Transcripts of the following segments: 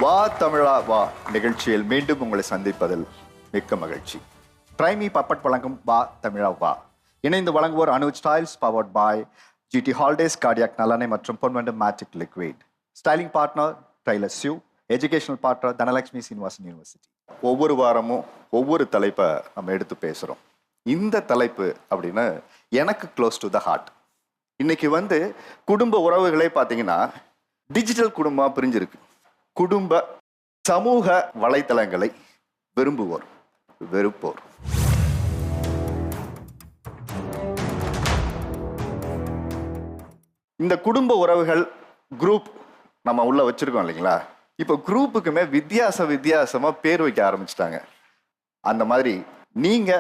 வா தமிழா வா நிகழ்ச்சியில் மீண்டும் உங்களை சந்திப்பதில் மிக்க மகிழ்ச்சி. ட்ரைமி பப்பட் வழங்கும் வா தமிழா வா இணைந்து வழங்குவோர் Anuj styles powered by GT holidays, cardiac நலனை மற்றும் Ponvandu magic liquid. Styling partner tailor சியூ. Educational partner Dhanalakshmi Srinivasan university. ஒவ்வொரு வாரமும் ஒவ்வொரு தலைப்பை நம்ம எடுத்து பேசுகிறோம். இந்த தலைப்பு அப்படின்னு எனக்கு க்ளோஸ் டு த ஹார்ட். இன்னைக்கு குடும்ப உறவுகளே பார்த்தீங்கன்னா டிஜிட்டல் குடும்பமாக பிரிஞ்சிருக்கு. குடும்ப சமூக வலைத்தளங்களை விரும்புவோர், வெறுப்போர். இந்த குடும்ப உறவுகள் குரூப் நம்ம உள்ள வச்சிருக்கோம் இல்லைங்களா? இப்போ குரூப்புக்குமே வித்தியாசமா பேர் வைக்க ஆரம்பிச்சிட்டாங்க. அந்த மாதிரி நீங்க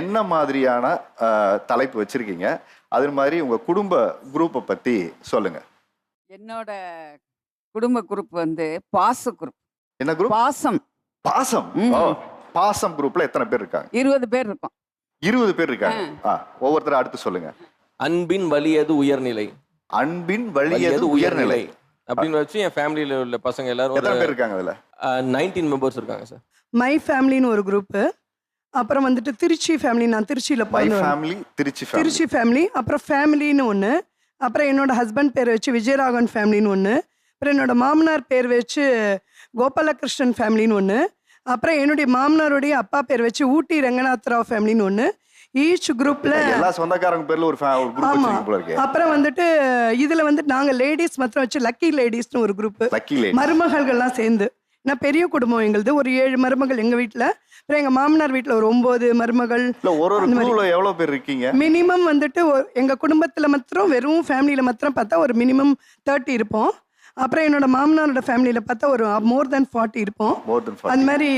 என்ன மாதிரியான தலைப்பு வச்சிருக்கீங்க? அது மாதிரி உங்க குடும்ப குரூப்பை பத்தி சொல்லுங்க. என்னோட குடும்ப குரூப் பாச குரூப். என்ன குரூப்? பாசம். பாசம். பாசம் குரூப்ல எத்தனை பேர் இருக்காங்க? 20 பேர் இருக்கோம். 20 பேர் இருக்காங்க. ஒவ்வொருத்தரும் அடுத்து சொல்லுங்க. அன்பின் வலியது உயர்நிலை. அன்பின் வலியது உயர்நிலை அப்படின்னு வச்சு என் ஃபேமிலியில உள்ள பசங்க எல்லாரும் எத்தனை பேர் இருக்காங்க? அதுல 19 மெம்பர்ஸ் இருக்காங்க சார். மை ஃபேமிலின்னு ஒரு குரூப்பு. அப்புறம் திருச்சி ஃபேமிலி. நான் திருச்சியில் ஃபேமிலி, திருச்சி ஃபேமிலி. அப்புறம் ஃபேமிலின்னு ஒன்று. அப்புறம் என்னோட ஹஸ்பண்ட் பேர் வச்சு விஜயராகவன் ஃபேமிலின்னு ஒன்று. அப்புறம் என்னோட மாமனார் பேர் வச்சு கோபாலகிருஷ்ணன் ஃபேமிலின்னு ஒன்று. அப்புறம் என்னுடைய மாமனாருடைய அப்பா பேர் வச்சு ஊட்டி ரங்கநாத்ராவ் ஃபேமிலின்னு ஒன்று. ஈச் குரூப்ல எல்லா சொந்தக்காரங்க பேர்ல ஒரு குரூப் வச்சிருக்கீங்க போல இருக்கு. அப்புறம் இதுல நாங்க லேடிஸ் மாத்திரம் வச்சு லக்கி லேடிஸ்னு ஒரு குரூப். மருமகள்கள்லாம் சேர்ந்து. ஏன்னா பெரிய குடும்பம் எங்களுது. ஒரு 7 மருமகள் எங்க வீட்டுல. அப்புறம் எங்க மாமனார் வீட்டுல ஒரு 9 மருமகள். ஒரு குரூப்ல எவ்வளவு பேர் இருக்கீங்க? மினிமம் எங்க குடும்பத்துல மாத்திரம் வெறும் ஃபேமிலியில மாத்திரம் பார்த்தா ஒரு மினிமம் 30 இருப்போம். அப்புறம் என்னோட மாமனாரோட ஃபேமிலியில பார்த்தா ஒரு மோர் தென் 40 இருப்போம். அந்த மாதிரி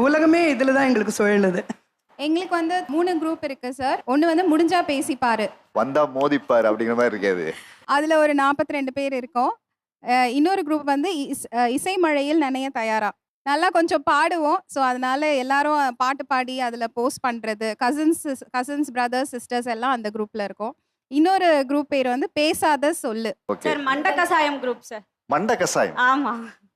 உலகமே இதுலதான் எங்களுக்கு சுழலுது. எங்களுக்கு 3 குரூப் இருக்கு சார். ஒன்று முடிஞ்சா பேசிப்பாரு, வந்தா மோதிப்பாரு அப்படிங்கிற மாதிரி இருக்காது. அதுல ஒரு 42 பேர் இருக்கோம். இன்னொரு குரூப் இசை மழையில் நனைய தயாரா. நல்லா கொஞ்சம் பாடுவோம். ஸோ அதனால எல்லாரும் பாட்டு பாடி அதில் போஸ்ட் பண்ணுறது. கசின்ஸ் பிரதர்ஸ் சிஸ்டர்ஸ் எல்லாம் அந்த குரூப்ல இருக்கோம். இன்னொரு குரூப் பேர் பேசாத சொல்லு sir. Mandakasayam group sir. Mandakasayam. ஆமா,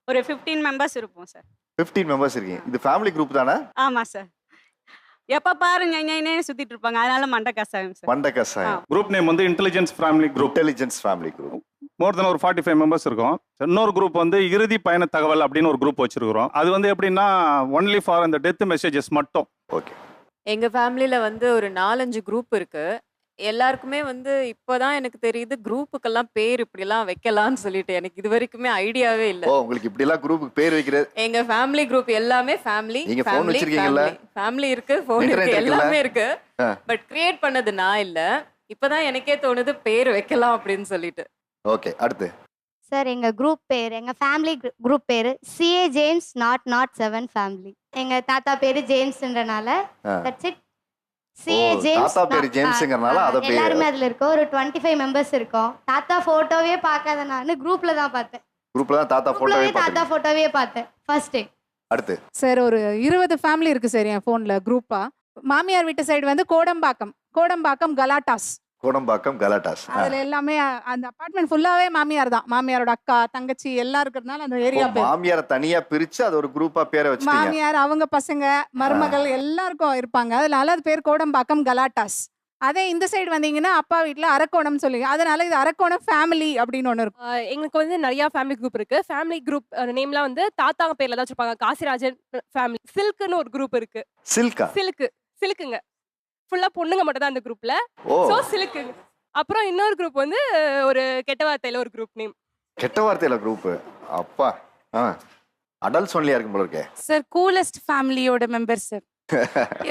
ஒரு 15 மெம்பர்ஸ் இருப்போம் சார். 15 மெம்பர்ஸ் இருக்கீங்க. இது ஃபேமிலி குரூப் தானே? ஆமா சார். எப்ப பாருங்க சுத்திட்டு இருப்பாங்க, அதனால Mandakasayam sir. Mandakasayam. Group name intelligence family group. Intelligence family group. More than ஒரு 45 மெம்பர்ஸ் இருக்கும். இன்னொரு குரூப் இறுதி பயண தகவல் அப்படின்னு ஒரு குரூப் வச்சிருக்கிறோம். அது எப்படின்னா ஒன்லி ஃபார் அந்த டெத் மெசேஜஸ் மட்டும். ஓகே. எங்க ஃபேமிலியில ஒரு 4-5 குரூப் இருக்கு. எல்லாருக்குமே இப்போதான் எனக்கு தெரியுது குரூப்புக்கெல்லாம் பேர் இப்படிலாம் வைக்கலாம்னு சொல்லிட்டு. எனக்கு இது வரைக்குமே ஐடியாவே இல்ல. உங்களுக்கு இப்படி எல்லாம் குரூப்புக்கு பேர் வைக்கிறது? எங்க ஃபேமிலி குரூப் எல்லாமே ஃபேமிலி. நீங்க ஃபோன் வச்சிருக்கீங்கல்ல? ஃபேமிலி இருக்கு, ஃபோன் இருக்கு, எல்லாமே இருக்கு. பட் கிரியேட் பண்ணது நான் இல்ல. இப்பதான் எனக்கே தோணுது பேர் வைக்கலாம் அப்படின்னு சொல்லிட்டு. ஓகே, அடுத்து சார். எங்க குரூப் பேர், எங்க ஃபேமிலி குரூப் பேரு CA ஜேம்ஸ் நாட் 7 ஃபேமிலி. எங்க தாத்தா பேரு ஜேம்ஸ்ன்றனால தட்ஸ் இட். CA James. தாத்தா பேரு ஜேம்ஸ்ங்கறனால அத பேர். எல்லாரும் அதுல இருக்கோம். ஒரு 25 மெம்பர்ஸ் இருக்கோம். தாத்தா போட்டோவே பார்க்காத நான் குரூப்ல தான் பார்த்தேன். குரூப்ல தான் தாத்தா போட்டோவே பார்த்தேன் ஃபர்ஸ்ட் டைம். அடுத்து சார், ஒரு 20 ஃபேமிலி இருக்கு சார் என் போன்ல குரூப்பா. மாமியார் வீட்டு சைடு கோடம்பாக்கம் கலாட்டாஸ். கோடம்பாக்கம் கலாட்டாஸ். அதுல எல்லாமே அந்த அபார்ட்மெண்ட் ஃபுல்லாவே மாமியார் தான். மாமியாரோட அக்கா தங்கச்சி எல்லாம் இருக்கிறதுனால அந்த ஏரியா பேர். மாமியார தனியா பிரிச்சு அது ஒரு குரூப்பா பேரை வச்சிட்டீங்க. மாமியார், அவங்க பசங்க, மருமகள் எல்லாருக்கும் இருப்பாங்க. அதனால அது பேர் கோடம்பாக்கம் கலாட்டாஸ். அதே இந்த சைடு வந்தீங்கன்னா அப்பா வீட்டுல அரக்கோணம் சொல்லி, அதனால இது அரக்கோணம் ஃபேமிலி அப்படின்னு ஒண்ணு இருக்கும். எங்களுக்கு நிறைய ஃபேமிலி குரூப் இருக்கு. ஃபேமிலி குரூப் நேம்லாம் தாத்தா பேர்ல தான் வச்சிருப்பாங்க. காசிராஜன் ஃபேமிலி. சில்க்னு ஒரு குரூப் இருக்கு. சில்க்குங்க ஃபுல்லா பொண்ணுங்க மட்டும் தான் அந்த குரூப்ல. சோ சிலுக்குங்க. அப்புறம் இன்னொரு குரூப் ஒரு கெட்ட வார்த்தையில ஒரு குரூப் நேம். கெட்ட வார்த்தையில குரூப். அப்பா, அடல்ட் ஒன்லியா இருக்கும் போல இருக்கே சார். கூலஸ்ட் ஃபேமிலியோட மெம்பர் சார்.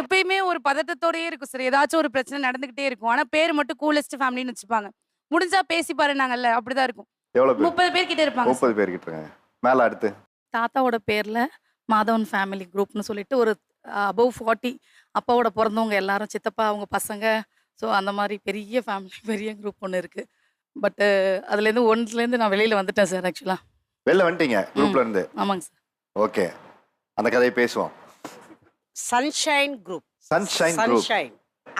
எப்பயுமே ஒரு பதட்டத்தோடயே இருக்கும் சார். ஏதாச்சும் ஒரு பிரச்சனை நடந்துகிட்டே இருக்கும். ஆனா பேர் மட்டும் கூலஸ்ட் ஃபேமிலின்னு வச்சுப்பாங்க. முடிஞ்சா பேசி பாருனாங்கல்ல, அப்படிதான் இருக்கும். எவ்வளவு பேர்? 30 பேர் கிட்ட இருப்பாங்க. 30 பேர் கிட்ட இருக்காங்க. மேல அடுத்து தாத்தாவோட பேர்ல மாதவன் ஃபேமிலி குரூப்னு சொல்லிட்டு ஒரு above 40 அப்பாவோட பிறந்தவங்க எல்லாரும், சித்தப்பா, அவங்க பசங்க. ஸோ அந்த மாதிரி பெரிய ஃபேமிலி, பெரிய குரூப் ஒன்று இருக்கு. பட் ஒன்றுலேருந்து நான் வெளியில வந்துட்டேன் சார். ஆக்சுவலா வெளில வந்துட்டீங்க குரூப்ல இருந்து? ஆமாங்க சார். ஓகே, அந்த கதையை பேசுவோம். Sunshine group. சன்ஷைன்.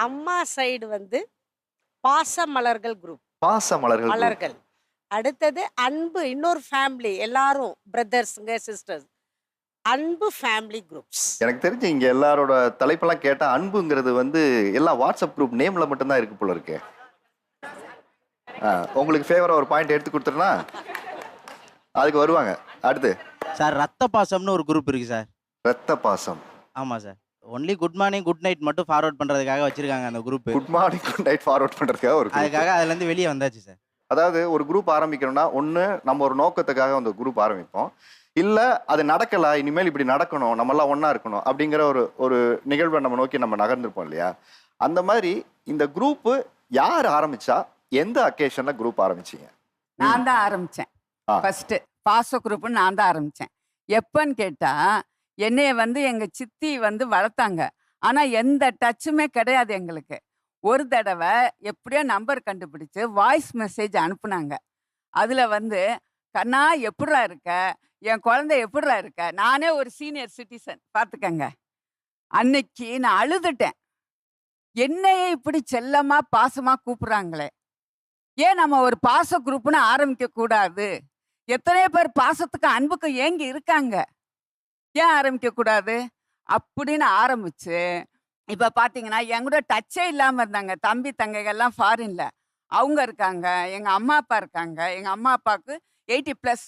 அம்மா சைடு பாச மலர்கள் குரூப். பாச மலர்கள். அடுத்தது அன்பு, இன்னொரு ஃபேமிலி, எல்லாரும் பிரதர்ஸுங்க சிஸ்டர்ஸ். அன்பு ஃபேமிலி குரூப்ஸ். எனக்கு தெரிஞ்சு இங்க எல்லாரோட தலைப்பெல்லாம் கேட்டா அன்புங்கிறது வந்து எல்லாம் வாட்ஸ்அப் குரூப் நேம்ல மட்டும்தான் இருக்கு போல இருக்கு. உங்களுக்கு ஃபேவரா ஒரு பாயிண்ட் எடுத்து கொடுத்துருனா அதுக்கு வருவாங்க. அடுத்து சார் ரத்த பாசம்னு ஒரு குரூப் இருக்கு சார். ரத்த பாசம். ஆமாம் sir. Only good morning good night மட்டும் ஃபார்வர்ட் பண்ணுறதுக்காக வச்சிருக்காங்க அந்த group. Good morning good night forward பண்ணுறதுக்காக ஒரு அதுக்காக அதுலேருந்து வெளியே வந்தாச்சு சார். அதாவது ஒரு குரூப் ஆரம்பிக்கணும்னா ஒன்று நம்ம ஒரு நோக்கத்துக்காக அந்த குரூப் ஆரம்பிப்போம், இல்லை அது நடக்கலை இனிமேல் இப்படி நடக்கணும் நம்மெல்லாம் ஒன்றா இருக்கணும் அப்படிங்கிற ஒரு நிகழ்வை நம்ம நோக்கி நம்ம நகர்ந்துருப்போம் இல்லையா? அந்த மாதிரி இந்த குரூப்பு யார் ஆரம்பிச்சா, எந்த அக்கேஷனில் குரூப் ஆரம்பிச்சிங்க? நான் தான் ஆரம்பித்தேன். ஃபஸ்ட்டு பாச குரூப்புன்னு நான் தான் ஆரம்பித்தேன். எப்பன்னு கேட்டால் என்னைய வந்து எங்கள் சித்தி வந்து வளர்த்தாங்க. ஆனால் எந்த டச்சுமே கிடையாது எங்களுக்கு. ஒரு தடவை எப்படியோ நம்பர் கண்டுபிடிச்சு வாய்ஸ் மெசேஜ் அனுப்புனாங்க. அதில் வந்து கண்ணா எப்படிரா இருக்க, என் குழந்தை எப்படிரா இருக்க, நானே ஒரு சீனியர் சிட்டிசன் பார்த்துக்கங்க. அன்னைக்கு நான் அழுதுட்டேன். என்னையே இப்படி செல்லமாக பாசமாக கூப்பிட்றாங்களே, ஏன் நம்ம ஒரு பாச குரூப்னு ஆரம்பிக்க கூடாது? எத்தனையோ பேர் பாசத்துக்கு அன்புக்கு ஏங்கி இருக்காங்க, ஏன் ஆரம்பிக்க கூடாது அப்படின்னு ஆரம்பிச்சு இப்போ பார்த்தீங்கன்னா என் கூட டச்சே இல்லாமல் இருந்தாங்க. தம்பி தங்கைகள்லாம் ஃபாரின்ல அவங்க இருக்காங்க, எங்கள் அம்மா அப்பா இருக்காங்க. எங்கள் அம்மா அப்பாவுக்கு 80+.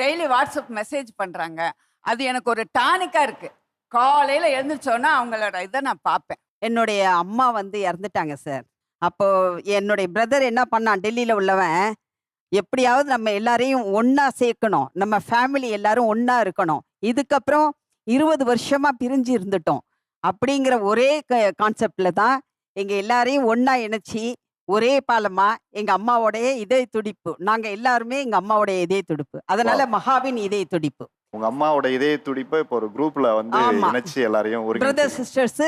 டெய்லி வாட்ஸ்அப் மெசேஜ் பண்ணுறாங்க. அது எனக்கு ஒரு டானிக்காக இருக்குது. காலையில் எழுந்திரிச்சோன்னா அவங்களோட இதை நான் பார்ப்பேன். என்னுடைய அம்மா வந்து இறந்துட்டாங்க சார். அப்போ என்னுடைய பிரதர் என்ன பண்ணான், டெல்லியில் உள்ளவன், எப்படியாவது நம்ம எல்லாரையும் ஒன்றா சேர்க்கணும், நம்ம ஃபேமிலி எல்லாரும் ஒன்றா இருக்கணும். இதுக்கப்புறம் 20 வருஷமா பிரிஞ்சு இருந்துட்டோம் அப்படிங்கிற ஒரே கான்செப்ட்ல தான் எங்கள் எல்லாரையும் ஒன்றா இணைச்சி ஒரே பாலமா எங்கள் அம்மாவோடைய இதய துடிப்பு. நாங்கள் எல்லாருமே எங்கள் அம்மாவோடைய இதய துடிப்பு. அதனால மகாவின் இதய துடிப்பு. உங்க அம்மாவோட இதய துடிப்பு இப்போ ஒரு குரூப்ல வந்து இணைச்சி எல்லாரையும் ஒரு பிரதர் சிஸ்டர்ஸ்.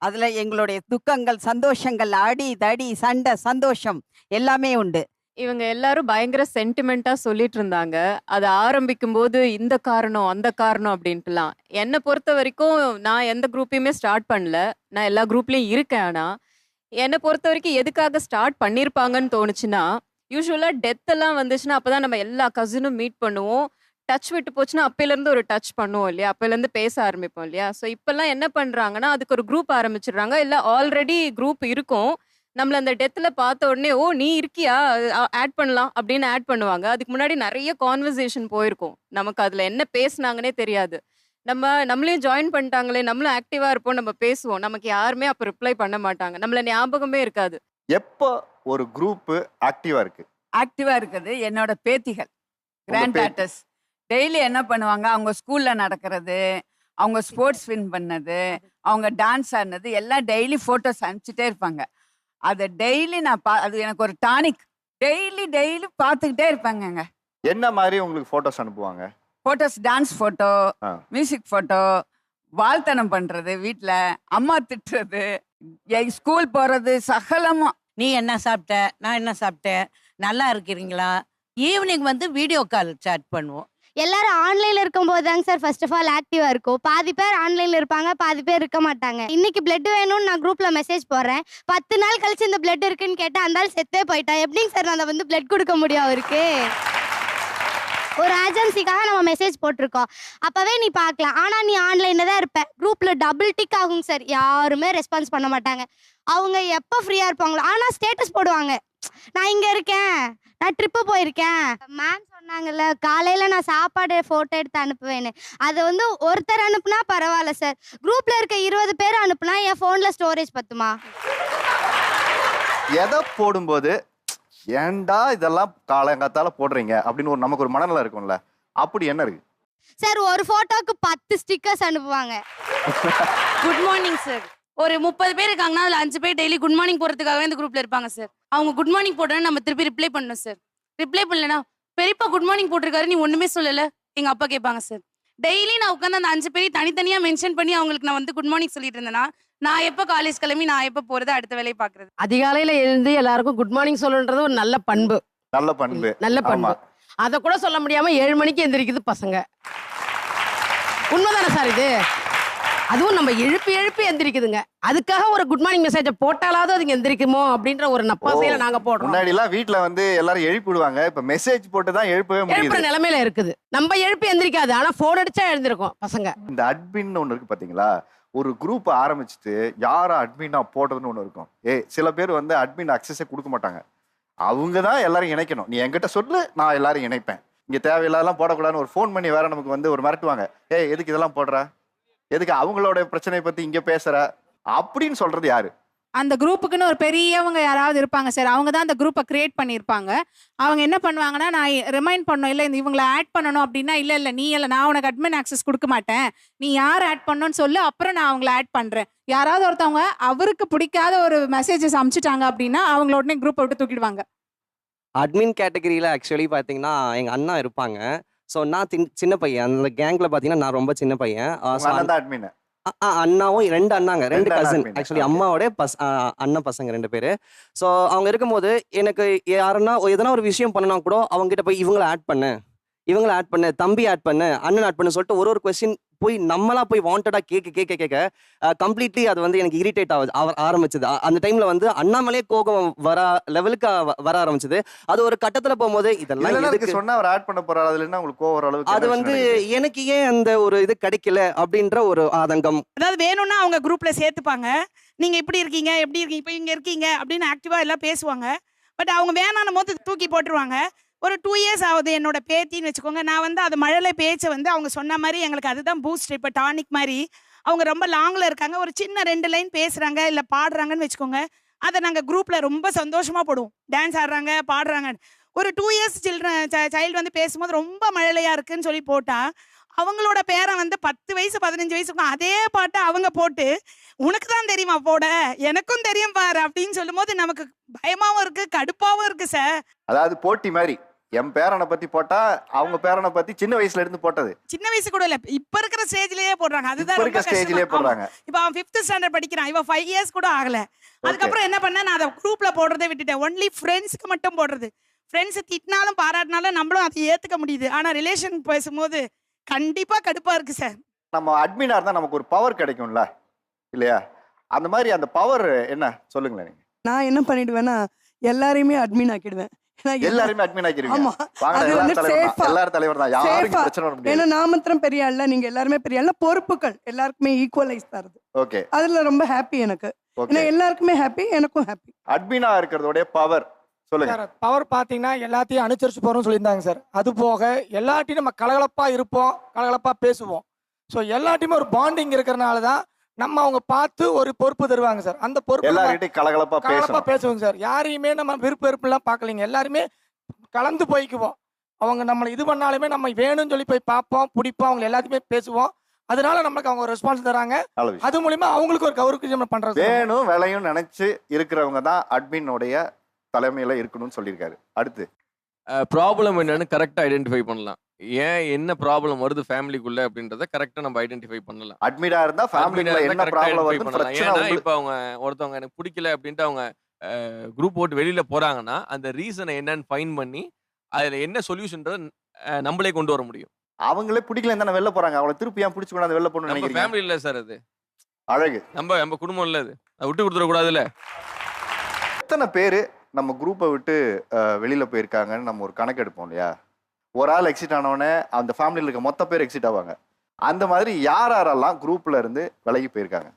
அதுல எங்களுடைய துக்கங்கள் சந்தோஷங்கள் அடி தடி சண்டை சந்தோஷம் எல்லாமே உண்டு. இவங்க எல்லாரும் பயங்கர சென்டிமெண்டா சொல்லிட்டு இருந்தாங்க. அது ஆரம்பிக்கும் போது இந்த காரணம் அந்த காரணம் அப்படின்ட்டுலாம். என்னை பொறுத்த வரைக்கும் நான் எந்த குரூப்பையுமே ஸ்டார்ட் பண்ணல. நான் எல்லா குரூப்லயும் இருக்கேன். ஆனா என்னை பொறுத்த வரைக்கும் எதுக்காக ஸ்டார்ட் பண்ணியிருப்பாங்கன்னு தோணுச்சுன்னா, யூஸ்வலா டெத் எல்லாம் வந்துச்சுன்னா அப்பதான் நம்ம எல்லா கசினும் மீட் பண்ணுவோம். டச் விட்டு போச்சுன்னா அப்பையிலேருந்து ஒரு டச் பண்ணுவோம் இல்லையா, அப்பையிலேருந்து பேச ஆரம்பிப்போம் இல்லையா. ஸோ இப்போல்லாம் என்ன பண்ணுறாங்கன்னா அதுக்கு ஒரு குரூப் ஆரம்பிச்சிடுறாங்க. இல்லை ஆல்ரெடி குரூப் இருக்கும், நம்மள அந்த டெத்தில் பார்த்த உடனே ஓ நீ இருக்கியா ஆட் பண்ணலாம் அப்படின்னு ஆட் பண்ணுவாங்க. அதுக்கு முன்னாடி நிறைய கான்வர்சேஷன் போயிருக்கும், நமக்கு அதில் என்ன பேசுனாங்கன்னே தெரியாது. நம்மளையும் ஜாயின் பண்ணிட்டாங்களே, நம்மளும் ஆக்டிவாக இருப்போம், நம்ம பேசுவோம், நமக்கு யாருமே அப்போ ரிப்ளை பண்ண மாட்டாங்க, நம்மள ஞாபகமே இருக்காது. எப்போ ஒரு குரூப் ஆக்டிவாக இருக்கு? ஆக்டிவாக இருக்குது என்னோட பேத்திகள், கிராண்ட் டாட்டர்ஸ். டெய்லி என்ன பண்ணுவாங்க, அவங்க ஸ்கூலில் நடக்கிறது, அவங்க ஸ்போர்ட்ஸ் வின் பண்ணது, அவங்க டான்ஸ் ஆடினது எல்லாம் டெய்லி ஃபோட்டோஸ் அனுப்பிச்சிட்டே இருப்பாங்க. அதை டெய்லி நான் அது எனக்கு ஒரு டானிக். டெய்லி பார்த்துக்கிட்டே இருப்பாங்கங்க. என்ன மாதிரி உங்களுக்கு ஃபோட்டோஸ் அனுப்புவாங்க? Photos, dance photo, music photo, வாழ்த்தனம் பண்ணுறது, வீட்டில் அம்மா திட்டுறது, ஸ்கூல் போகிறது, சகலமும். நீ என்ன சாப்பிட்ட, நான் என்ன சாப்பிட்டேன், நல்லா இருக்கிறீங்களா. ஈவினிங் வந்து வீடியோ கால் சாட் பண்ணுவோம். எல்லாரும் ஆன்லைன்ல இருக்கும்போது தாங்க சார் ஃபர்ஸ்ட் ஆஃப் ஆல் ஆக்டிவா இருக்கும். பாதி பேர் ஆன்லைன்ல இருப்பாங்க, பாதி பேர் இருக்க மாட்டாங்க. இன்னைக்கு பிளட் வேணும்னு நான் குரூப்ல மெசேஜ் போடுறேன், 10 நாள் கழிச்சு இந்த பிளட் இருக்குன்னு கேட்டா அந்த ஆள் செத்தே போயிட்டா. எப்படிங்க சார் நான் வந்து பிளட் கொடுக்க முடியும் அவருக்கு? ஒரு ஏஜென்சிக்காக நம்ம மெசேஜ் போட்டிருக்கோம், அப்பவே நீ பார்க்கலாம். ஆனா நீ ஆன்லைன்ல தான் இருப்ப, குரூப்ல டபுள் டிக் ஆகும் சார், யாருமே ரெஸ்பான்ஸ் பண்ண மாட்டாங்க. அவங்க எப்போ ஃப்ரீயா இருப்பாங்களோ ஆனா ஸ்டேட்டஸ் போடுவாங்க, நான் இங்க இருக்கேன், நான் ட்ரிப்பு போயிருக்கேன். மேம் சொன்னாங்கல்ல காலையில நான் சாப்பாடு போட்டோ எடுத்து அனுப்புவேன்னு, அதை வந்து ஒருத்தர் அனுப்புனா பரவாயில்ல சார், குரூப்ல இருக்க 20 பேர் அனுப்புனா என் போன்ல ஸ்டோரேஜ் பத்துமா? எதை போடும்போது ஏன்டா இதெல்லாம் காலங்காத்தால போடுறீங்க அப்படின்னு நமக்கு ஒரு மனநலம் இருக்கும்ல, அப்படி என்ன இருக்கு சார்? ஒரு போட்டோக்கு 10 ஸ்டிக்கர்ஸ் அனுப்புவாங்க. Good morning sir. ஒரு 30 பேர் இருக்காங்கன்னா அதில் 5 பேர் டெய்லி குட் மார்னிங் போகிறதுக்காகவே இந்த குரூப்ல இருப்பாங்க சார். அவங்க குட் மார்னிங் போட்டோன்னு நம்ம திருப்பி ரிப்ளை பண்ணணும் சார். ரிப்ளை பண்ணலன்னா பெரியப்பா குட் மார்னிங் போட்டிருக்காரு நீ ஒண்ணுமே சொல்லல, எங்க அப்பா கேட்பாங்க சார். டெய்லி நான் உட்காந்து அந்த 5 பேரையும் தனித்தனியா மென்ஷன் பண்ணி அவங்களுக்கு நான் வந்து குட் மார்னிங் சொல்லிட்டு இருந்தேன்னா நான் எப்போ காலேஜ் கிளம்பி நான் எப்போ போறது, அடுத்த வேலையை பாக்குறது. அதிகாலையில எழுந்து எல்லாருக்கும் குட் மார்னிங் சொல்லணுன்றது ஒரு நல்ல பண்பு. நல்ல பண்பு. அதை கூட சொல்ல முடியாம 7 மணிக்கு எந்திரிக்குது பசங்க. உண்மைதானே சார் இது? அதுவும் நம்ம எழுப்பி எழுப்பி எந்திரிக்குதுங்க. அதுக்காக ஒரு குட் மார்னிங் மெசேஜை போட்டாலாவது அதுங்க எந்திரிக்குமோ அப்படின்ற ஒரு நப்பாசையில நாங்க போடுறோம். முன்னாடி எல்லாம் வீட்ல வந்து எல்லாரும் எழுப்பி விடுவாங்க. இப்ப மெசேஜ் போட்டு தான் எழுப்பவே எழுப்புற முடியுது. நிலைமையில இருக்குது. நம்ம எழுப்பி எந்திரிக்காது, ஆனா போன் அடிச்சா எழுந்திருக்கும் பசங்க. இந்த அட்மின் ஒண்ணு இருக்கு பாத்தீங்களா? ஒரு குரூப் ஆரம்பிச்சுட்டு யாரை அட்மினா போடுறதுன்னு ஒண்ணு இருக்கும். சில பேர் வந்து அட்மின் அக்சஸே கொடுக்க மாட்டாங்க. அவங்க தான் எல்லாரும் இணைக்கணும். நீ என்கிட்ட சொல்லு, நான் எல்லாரும் இணைப்பேன். இங்க தேவையில்லாதெல்லாம் போடக்கூடாதுன்னு ஒரு ஃபோன் பண்ணி வேற நமக்கு வந்து ஒரு மிரட்டுவாங்க. எதுக்கு இதெல்லாம் போடுற, எதுக்கு அவங்களோட பிரச்சனையை பத்தி இங்க பேசுற அப்படின்னு சொல்றது யாரு? அந்த குரூப்புக்குன்னு ஒரு பெரியவங்க யாராவது இருப்பாங்க சார். அவங்க தான் அந்த குரூப்பை கிரியேட் பண்ணியிருப்பாங்க. அவங்க என்ன பண்ணுவாங்கன்னா, நான் ரிமைண்ட் பண்ணணும், இல்லை இந்த இவங்களை ஆட் பண்ணணும் அப்படின்னா, இல்லை நீ இல்லை, நான் உனக்கு அட்மின் ஆக்சஸ் கொடுக்க மாட்டேன், நீ யார் ஆட் பண்ணணும்னு சொல்லு, அப்புறம் நான் அவங்கள ஆட் பண்ணுறேன். யாராவது ஒருத்தவங்க அவருக்கு பிடிக்காத ஒரு மெசேஜஸ் அனுப்பிச்சிட்டாங்க அப்படின்னா அவங்கள உடனே குரூப்பை விட்டு தூக்கிடுவாங்க. அட்மின் கேட்டகரியில் ஆக்சுவலி பார்த்தீங்கன்னா எங்கள் அண்ணா இருப்பாங்க. ஸோ நான் சின்ன பையன், அந்த கேங்கில் பார்த்தீங்கன்னா நான் ரொம்ப சின்ன பையன். அட்மின் அண்ணாவும் 2 அண்ணாங்க, 2 கசின் ஆக்சுவலி, அம்மாவோட அண்ணன் பசங்க 2 பேர். ஸோ அவங்க இருக்கும்போது எனக்கு யாருன்னா எதனா ஒரு விஷயம் பண்ணனா கூட அவங்க கிட்ட போய் இவங்களை ஆட் பண்ணு, தம்பி ஆட் பண்ணு, அண்ணன் ஆட் பண்ணு சொல்லிட்டு ஒரு கொஸ்டின் போய் நம்மளா போய் வாண்டடா கேட்க கம்ப்ளீட்லி அது வந்து எனக்கு இரிட்டேட் ஆரம்பிச்சது. அந்த டைம்ல வந்து அண்ணாமலே கோபம் வர லெவலுக்கு வர ஆரம்பிச்சது. அது ஒரு கட்டத்துல போகும்போது இதெல்லாம் சொன்னா அவர் ஆட் பண்ண போறாரு, அதுல என்ன உங்களுக்கு கோவம் வர அளவுக்கு அது வந்து எனக்கு ஏன் அந்த ஒரு இது கிடைக்கல அப்படின்ற ஒரு ஆதங்கம். அதாவது வேணும்னா அவங்க குரூப்ல சேர்த்துப்பாங்க. நீங்க இப்படி இருக்கீங்க, எப்படி இருக்கீங்க, இப்போ இங்க இருக்கீங்க அப்படின்னு ஆக்டிவா எல்லாம் பேசுவாங்க. பட் அவங்க வேணான போது தூக்கி போட்டுருவாங்க. ஒரு 2 இயர்ஸ் ஆகுது என்னோட பேத்தின்னு வச்சுக்கோங்க. நான் வந்து அது மழலை பேச்சை வந்து அவங்க சொன்ன மாதிரி எங்களுக்கு அதுதான் பூஸ்ட். இப்போ டானிக் மாதிரி அவங்க ரொம்ப லாங்கில் இருக்காங்க, ஒரு சின்ன 2 லைன் பேசுகிறாங்க இல்லை பாடுறாங்கன்னு வச்சுக்கோங்க, அதை நாங்கள் குரூப்பில் ரொம்ப சந்தோஷமாக போடுவோம். டான்ஸ் ஆடுறாங்க, பாடுறாங்க. ஒரு 2 இயர்ஸ் சைல்டு வந்து பேசும்போது ரொம்ப மழலையாக இருக்குன்னு சொல்லி போட்டால் அவங்களோட பேரை வந்து 10 வயசு 15 வயசுக்கும் அதே பாட்டை அவங்க போட்டு உனக்கு தான் தெரியுமா போட, எனக்கும் தெரியும் பாரு அப்படின்னு சொல்லும் போது நமக்கு பயமாவும் இருக்கு, கடுப்பாவும் இருக்கு சார். அதாவது போட்டி மாதிரி என் பேரனை பத்தி போட்டா அவங்க பேரனை பத்தி சின்ன வயசுல இருந்து போட்டது, சின்ன வயசு கூட இல்ல, இப்ப இருக்கிற ஸ்டேஜ்லயே போடுறாங்க. அதுதான் ரொம்ப ஸ்டேஜ்லயே போடுறாங்க. இப்ப அவன் 5th ஸ்டாண்டர்ட் படிக்கிறான், இவன் 5 இயர்ஸ் கூட ஆகல. அதுக்கப்புறம் என்ன பண்ண, நான் அதை குரூப்ல போடுறதை விட்டுட்டேன். ஒன்லி ஃப்ரெண்ட்ஸ்க்கு மட்டும் போடுறது. ஃப்ரெண்ட்ஸ் திட்டினாலும் பாராட்டினாலும் நம்மளும் அதை ஏத்துக்க முடியுது. ஆனா ரிலேஷன் பேசும்போது கண்டிப்பா கடுப்பா இருக்கு சார். நம்ம அட்மினா இருந்தா நமக்கு ஒரு பவர் கிடைக்கும்ல இல்லையா? அந்த மாதிரி அந்த பவர் என்ன சொல்லுங்களேன் நீங்க. நான் என்ன பண்ணிடுவேன்னா எல்லாரையுமே அட்மின் ஆக்கிடுவேன். எல்லாருமே அட்மின் ஆக்கிடுவீங்க. எல்லாரும் தலைவர் தான், யாருக்கும் பிரச்சனை வர முடியாது. ஏன்னா நான் மாத்திரம் பெரிய ஆள்ல, நீங்க எல்லாருமே பெரிய ஆள்ல, பொறுப்புகள் எல்லாருக்குமே ஈக்குவலைஸ் தருது. ஓகே, அதுல ரொம்ப ஹாப்பி எனக்கு. ஏன்னா எல்லாருக்குமே ஹாப்பி, எனக்கும் ஹாப்பி. அட்மினா இருக்கிறதோட பவர் சொல்லுங்க. பவர் பாத்தீங்கன்னா எல்லாத்தையும் அனுசரிச்சு போறோம்னு சொல்லியிருந்தாங்க சார். அது போக எல்லாத்தையும் நம்ம கலகலப்பா இருப்போம், கலகலப்பா பேசுவோம். ஸோ எல்லாத்தையுமே ஒரு பாண்டிங் இருக்கிறனால தான் நம்ம அவங்க பார்த்து ஒரு பொறுப்பு தருவாங்க சார். அந்த பொறுப்பு எல்லார்கிட்டையும் கலகலப்பா பேசுவோங்க சார். யாரையுமே நம்ம விருப்ப வெறுப்புலாம் பார்க்கலைங்க, எல்லாருமே கலந்து போய்க்குவோம். அவங்க நம்மளை இது பண்ணாலுமே நம்ம வேணும்னு சொல்லி போய் பார்ப்போம், பிடிப்போம், அவங்க எல்லாத்தையுமே பேசுவோம். அதனால நமக்கு அவங்க ரெஸ்பான்ஸ் தராங்க. அது மூலியமா அவங்களுக்கு ஒரு கௌரவம் பண்றது. வேணும் வேலையும் நினைச்சு இருக்கிறவங்க தான் அட்மினோடைய தலைமையில இருக்கணும்னு சொல்லியிருக்காரு. அடுத்து ப்ராப்ளம் என்னன்னு கரெக்டாக ஐடென்டிஃபை பண்ணலாம். ஏன் என்ன ப்ராப்ளம் வருது ஃபேமிலிக்குள்ள அப்படின்றத கரெக்டாக நம்ம ஐடென்டிஃபை பண்ணலாம். அட்மினா இருந்தா ஃபேமிலில என்ன ப்ராப்ளம் வருது பண்ணலாம். ஏன்னா இப்போ அவங்க ஒருத்தவங்க எனக்கு பிடிக்கல அப்படின்ட்டு அவங்க குரூப் போட்டு வெளியில போறாங்கன்னா அந்த ரீசனை என்னன்னு ஃபைன் பண்ணி அதுல என்ன சொல்யூஷன்றத நம்மளே கொண்டு வர முடியும். அவங்களே பிடிக்கல தானே வெளில போறாங்க, அவங்களை திருப்பி ஏன் பிடிச்சு கொண்டாந்து வெளில போகணும்னு நினைக்கிறீங்க? ஃபேமிலி இல்ல சார், அது அழகு. நம்ம குடும்பம் இல்ல, அது விட்டு கொடுத்துட கூடாதுல்ல. எத்தனை பேரு நம்ம குரூப்பை விட்டு வெளியில போயிருக்காங்கன்னு நம்ம ஒரு கணக்கு எடுப்போம் இல்லையா? ஒரு ஆள் எக்ஸிட் ஆனவொடனே அந்த ஃபேமிலியில் இருக்க மொத்த பேர் எக்ஸிட் ஆவாங்க. அந்த மாதிரி யாரெல்லாம் குரூப்ல இருந்து விலகி போயிருக்காங்க?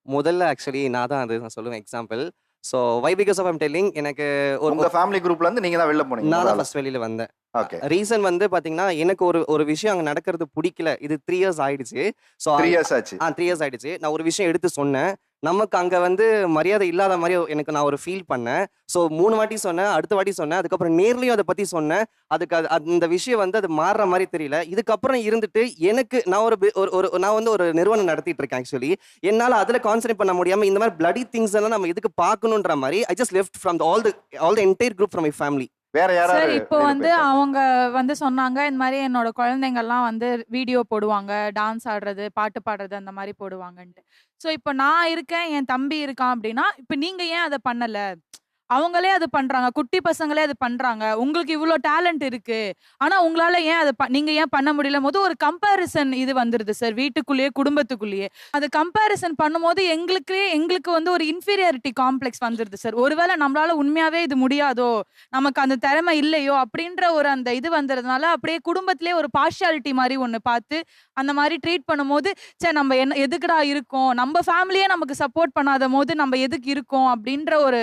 முதல்ல ஆக்சுவலி நான் தான் அது நான் சொல்லுவேன் example. So why because of I'm telling, எனக்கு உங்க ஃபேமிலி குரூப்ல இருந்து நீங்க தான் வெளில போனீங்க? நான் தான் ஃபர்ஸ்ட் வெளியில வந்தேன். ஓகே. ரீசன் வந்து பாத்தீங்கன்னா எனக்கு ஒரு விஷயம் அங்க நடக்கிறது பிடிக்கல. இது 3 இயர்ஸ் ஆயிடுச்சு. ஸோ 3 இயர்ஸ் ஆச்சு. 3 இயர்ஸ் ஆயிடுச்சு. நான் ஒரு விஷயம் எடுத்து சொன்னேன், நமக்கு அங்க வந்து மரியாதை இல்லாத மாதிரி எனக்கு நான் ஒரு ஃபீல் பண்ணேன். ஸோ 3 வாட்டி சொன்னேன், அடுத்த வாட்டி சொன்னேன், அதுக்கப்புறம் நேர்லயும் அதை பத்தி சொன்னேன். அதுக்கு அந்த விஷயம் வந்து அது மாறுற மாதிரி தெரியல. இதுக்கப்புறம் இருந்துட்டு எனக்கு நான் வந்து ஒரு நிறுவனம் நடத்திட்டு இருக்கேன். ஆக்சுவலி என்னால அதுல கான்சென்ட்ரேட் பண்ண முடியாம இந்த மாதிரி பிளடி திங்ஸ் எல்லாம் நம்ம இதுக்கு பார்க்கணுன்ற மாதிரி I just left from all the entire group from my family. வேற யாராவது சார் இப்போ வந்து அவங்க வந்து சொன்னாங்க, இந்த மாதிரி என்னோட குழந்தைங்கள்லாம் வந்து வீடியோ போடுவாங்க, டான்ஸ் ஆடுறது, பாட்டு பாடுறது அந்த மாதிரி போடுவாங்கன்ட்டு. ஸோ இப்போ நான் இருக்கேன், என் தம்பி இருக்கான் அப்படின்னா, இப்போ நீங்க ஏன் அதை பண்ணல அவங்களே அது பண்றாங்க, குட்டி பசங்களே அது பண்றாங்க, உங்களுக்கு இவ்வளோ டேலண்ட் இருக்கு, ஆனா உங்களால ஏன் அதை நீங்க ஏன் பண்ண முடியல போது ஒரு கம்பேரிசன் இது வந்துருது சார், வீட்டுக்குள்ளேயே குடும்பத்துக்குள்ளேயே. அது கம்பேரிசன் பண்ணும்போது எங்களுக்கு வந்து ஒரு இன்ஃபீரியாரிட்டி காம்ப்ளெக்ஸ் வந்துருது சார். ஒருவேளை நம்மளால உண்மையாவே இது முடியாதோ, நமக்கு அந்த திறமை இல்லையோ அப்படின்ற ஒரு அந்த இது வந்துறதுனால அப்படியே குடும்பத்திலே ஒரு பார்ஷியாலிட்டி மாதிரி ஒன்று பார்த்து அந்த மாதிரி ட்ரீட் பண்ணும்போது, சே நம்ம என்ன எதுக்குடா இருக்கோம், நம்ம ஃபேமிலியே நமக்கு சப்போர்ட் பண்ணாத போது நம்ம எதுக்கு இருக்கோம் அப்படின்ற ஒரு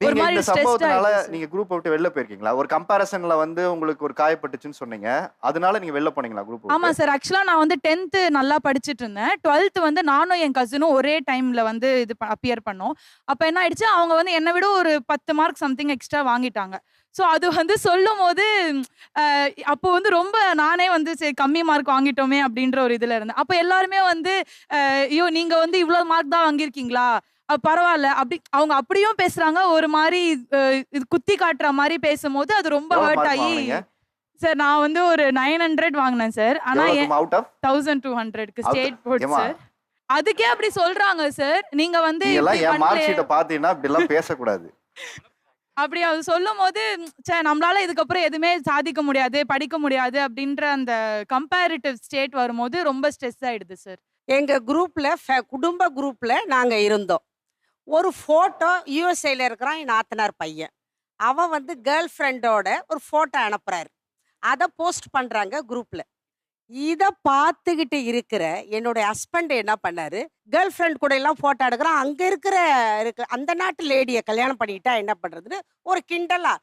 நீங்க மாதிரி இந்த ஸ்ட்ரெஸ்ட் சம்பவத்தினால ஆயிடுச்சு. நீங்க குரூப் விட்டு வெளில போயிருக்கீங்களா? ஒரு கம்பேரிசன்ல வந்து உங்களுக்கு ஒரு காயப்பட்டுச்சுன்னு சொன்னீங்க, அதனால நீங்க வெளில போனீங்களா குரூப் ஆமா விட்டு? சார். ஆக்சுவலா நான் வந்து 10th நல்லா படிச்சுட்டு இருந்தேன். 12th வந்து நானும் என் கசினும் ஒரே டைம்ல வந்து இது அப்பியர் பண்ணோம். அப்ப என்ன ஆயிடுச்சு, அவங்க வந்து என்னை விட ஒரு 10 மார்க் சம்திங் எக்ஸ்ட்ரா வாங்கிட்டாங்க. ஸோ அது வந்து சொல்லும்போது அப்போ வந்து ரொம்ப நானே வந்து சரி கம்மி மார்க் வாங்கிட்டோமே அப்படின்ற ஒரு இதுல இருந்தேன். அப்ப எல்லாருமே வந்து ஐயோ நீங்க வந்து இவ்வளவு மார்க் தான் வாங்கியிருக்கீங்களா, பரவாயில்ல அப்படி அவங்க அப்படியும் பேசுறாங்க. ஒரு மாதிரி இது குத்தி காட்டுற மாதிரி பேசும்போது அது ரொம்ப எவ்வளவு ஹர்ட் மார்க் ஆகி வாங்குனீங்க? சார் நான் வந்து ஒரு 900 வாங்கினேன் சார். ஆனா எவ்வளவு அவுட் ஆஃப் 1200க்கு ஸ்டேட் போர்ட் ஏமா சார். அதுக்கே அப்படி சொல்றாங்க சார். நீங்க வந்து நீங்க எல்லாம் இப்படி என் மார்க் பண்ணலையே. ஷீட்டை பார்த்தீங்கன்னா இப்படி எல்லாம் பேசக்கூடாது. அப்படி அது சொல்லும்போது சே நம்மளால இதுக்கப்புறம் எதுவுமே சாதிக்க முடியாது, படிக்க முடியாது அப்படின்ற அந்த கம்பேரிட்டிவ் ஸ்டேட் வரும்போது ரொம்ப ஸ்ட்ரெஸ் ஆயிடுது சார். எங்க குரூப்ல குடும்ப குரூப்ல நாங்க இருந்தோம். ஒரு ஃபோட்டோ யூஎஸ்ஏல இருக்கிறான் என் நாத்தனார் பையன். அவன் வந்து கேர்ள் ஃப்ரெண்டோட ஒரு ஃபோட்டோ அனுப்புறாரு. அதை போஸ்ட் பண்றாங்க குரூப்ல. இதை பார்த்துக்கிட்டு இருக்கிற என்னுடைய ஹஸ்பண்ட் என்ன பண்ணாரு, கேர்ள் ஃப்ரெண்ட் கூட எல்லாம் ஃபோட்டோ எடுக்கிறான். அங்கே இருக்கிற அந்த நாட்டு லேடியை கல்யாணம் பண்ணிட்டா என்ன பண்ணுறதுன்னு ஒரு கிண்டலா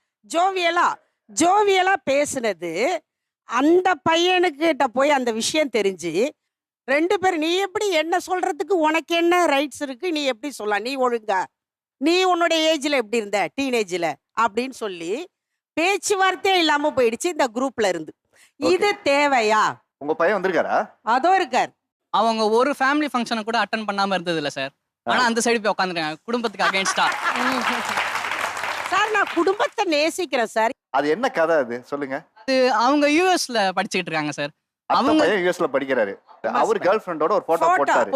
ஜோவியலா பேசுனது அந்த பையனுக்கிட்ட போய் அந்த விஷயம் தெரிஞ்சு 2 பேர் நீ எப்படி என்ன சொல்றதுக்கு உனக்கு என்ன ரைட்ஸ் இருக்கு, நீ எப்படி சொல்லலாம், நீ ஒழுங்கா நீ உன்னுடைய ஏஜ்ல எப்படி இருந்த டீனேஜ்ல அப்படின்னு சொல்லி பேச்சுவார்த்தையே இல்லாம போயிடுச்சு இந்த குரூப்ல இருந்து. இது தேவையா? உங்க பையன் வந்திருக்காரா? அதோ இருக்கார். அவங்க ஒரு ஃபேமிலி ஃபங்க்ஷனை கூட அட்டன் பண்ணாம இருந்தது இல்ல சார். ஆனா அந்த சைடு போய் உட்காந்துருக்காங்க குடும்பத்துக்கு அகைன்ஸ்டா. சார் நான் குடும்பத்தை நேசிக்கிறேன் சார். அது என்ன கதை அது சொல்லுங்க. அது அவங்க யூஎஸ்ல படிச்சுக்கிட்டு இருக்காங்க சார். அவங்க பையன் யூஎஸ்ல படிக்கிறாரு. அவர் கேர்ள் ஃப்ரெண்டோட ஒரு போட்டோ போட்டாரு.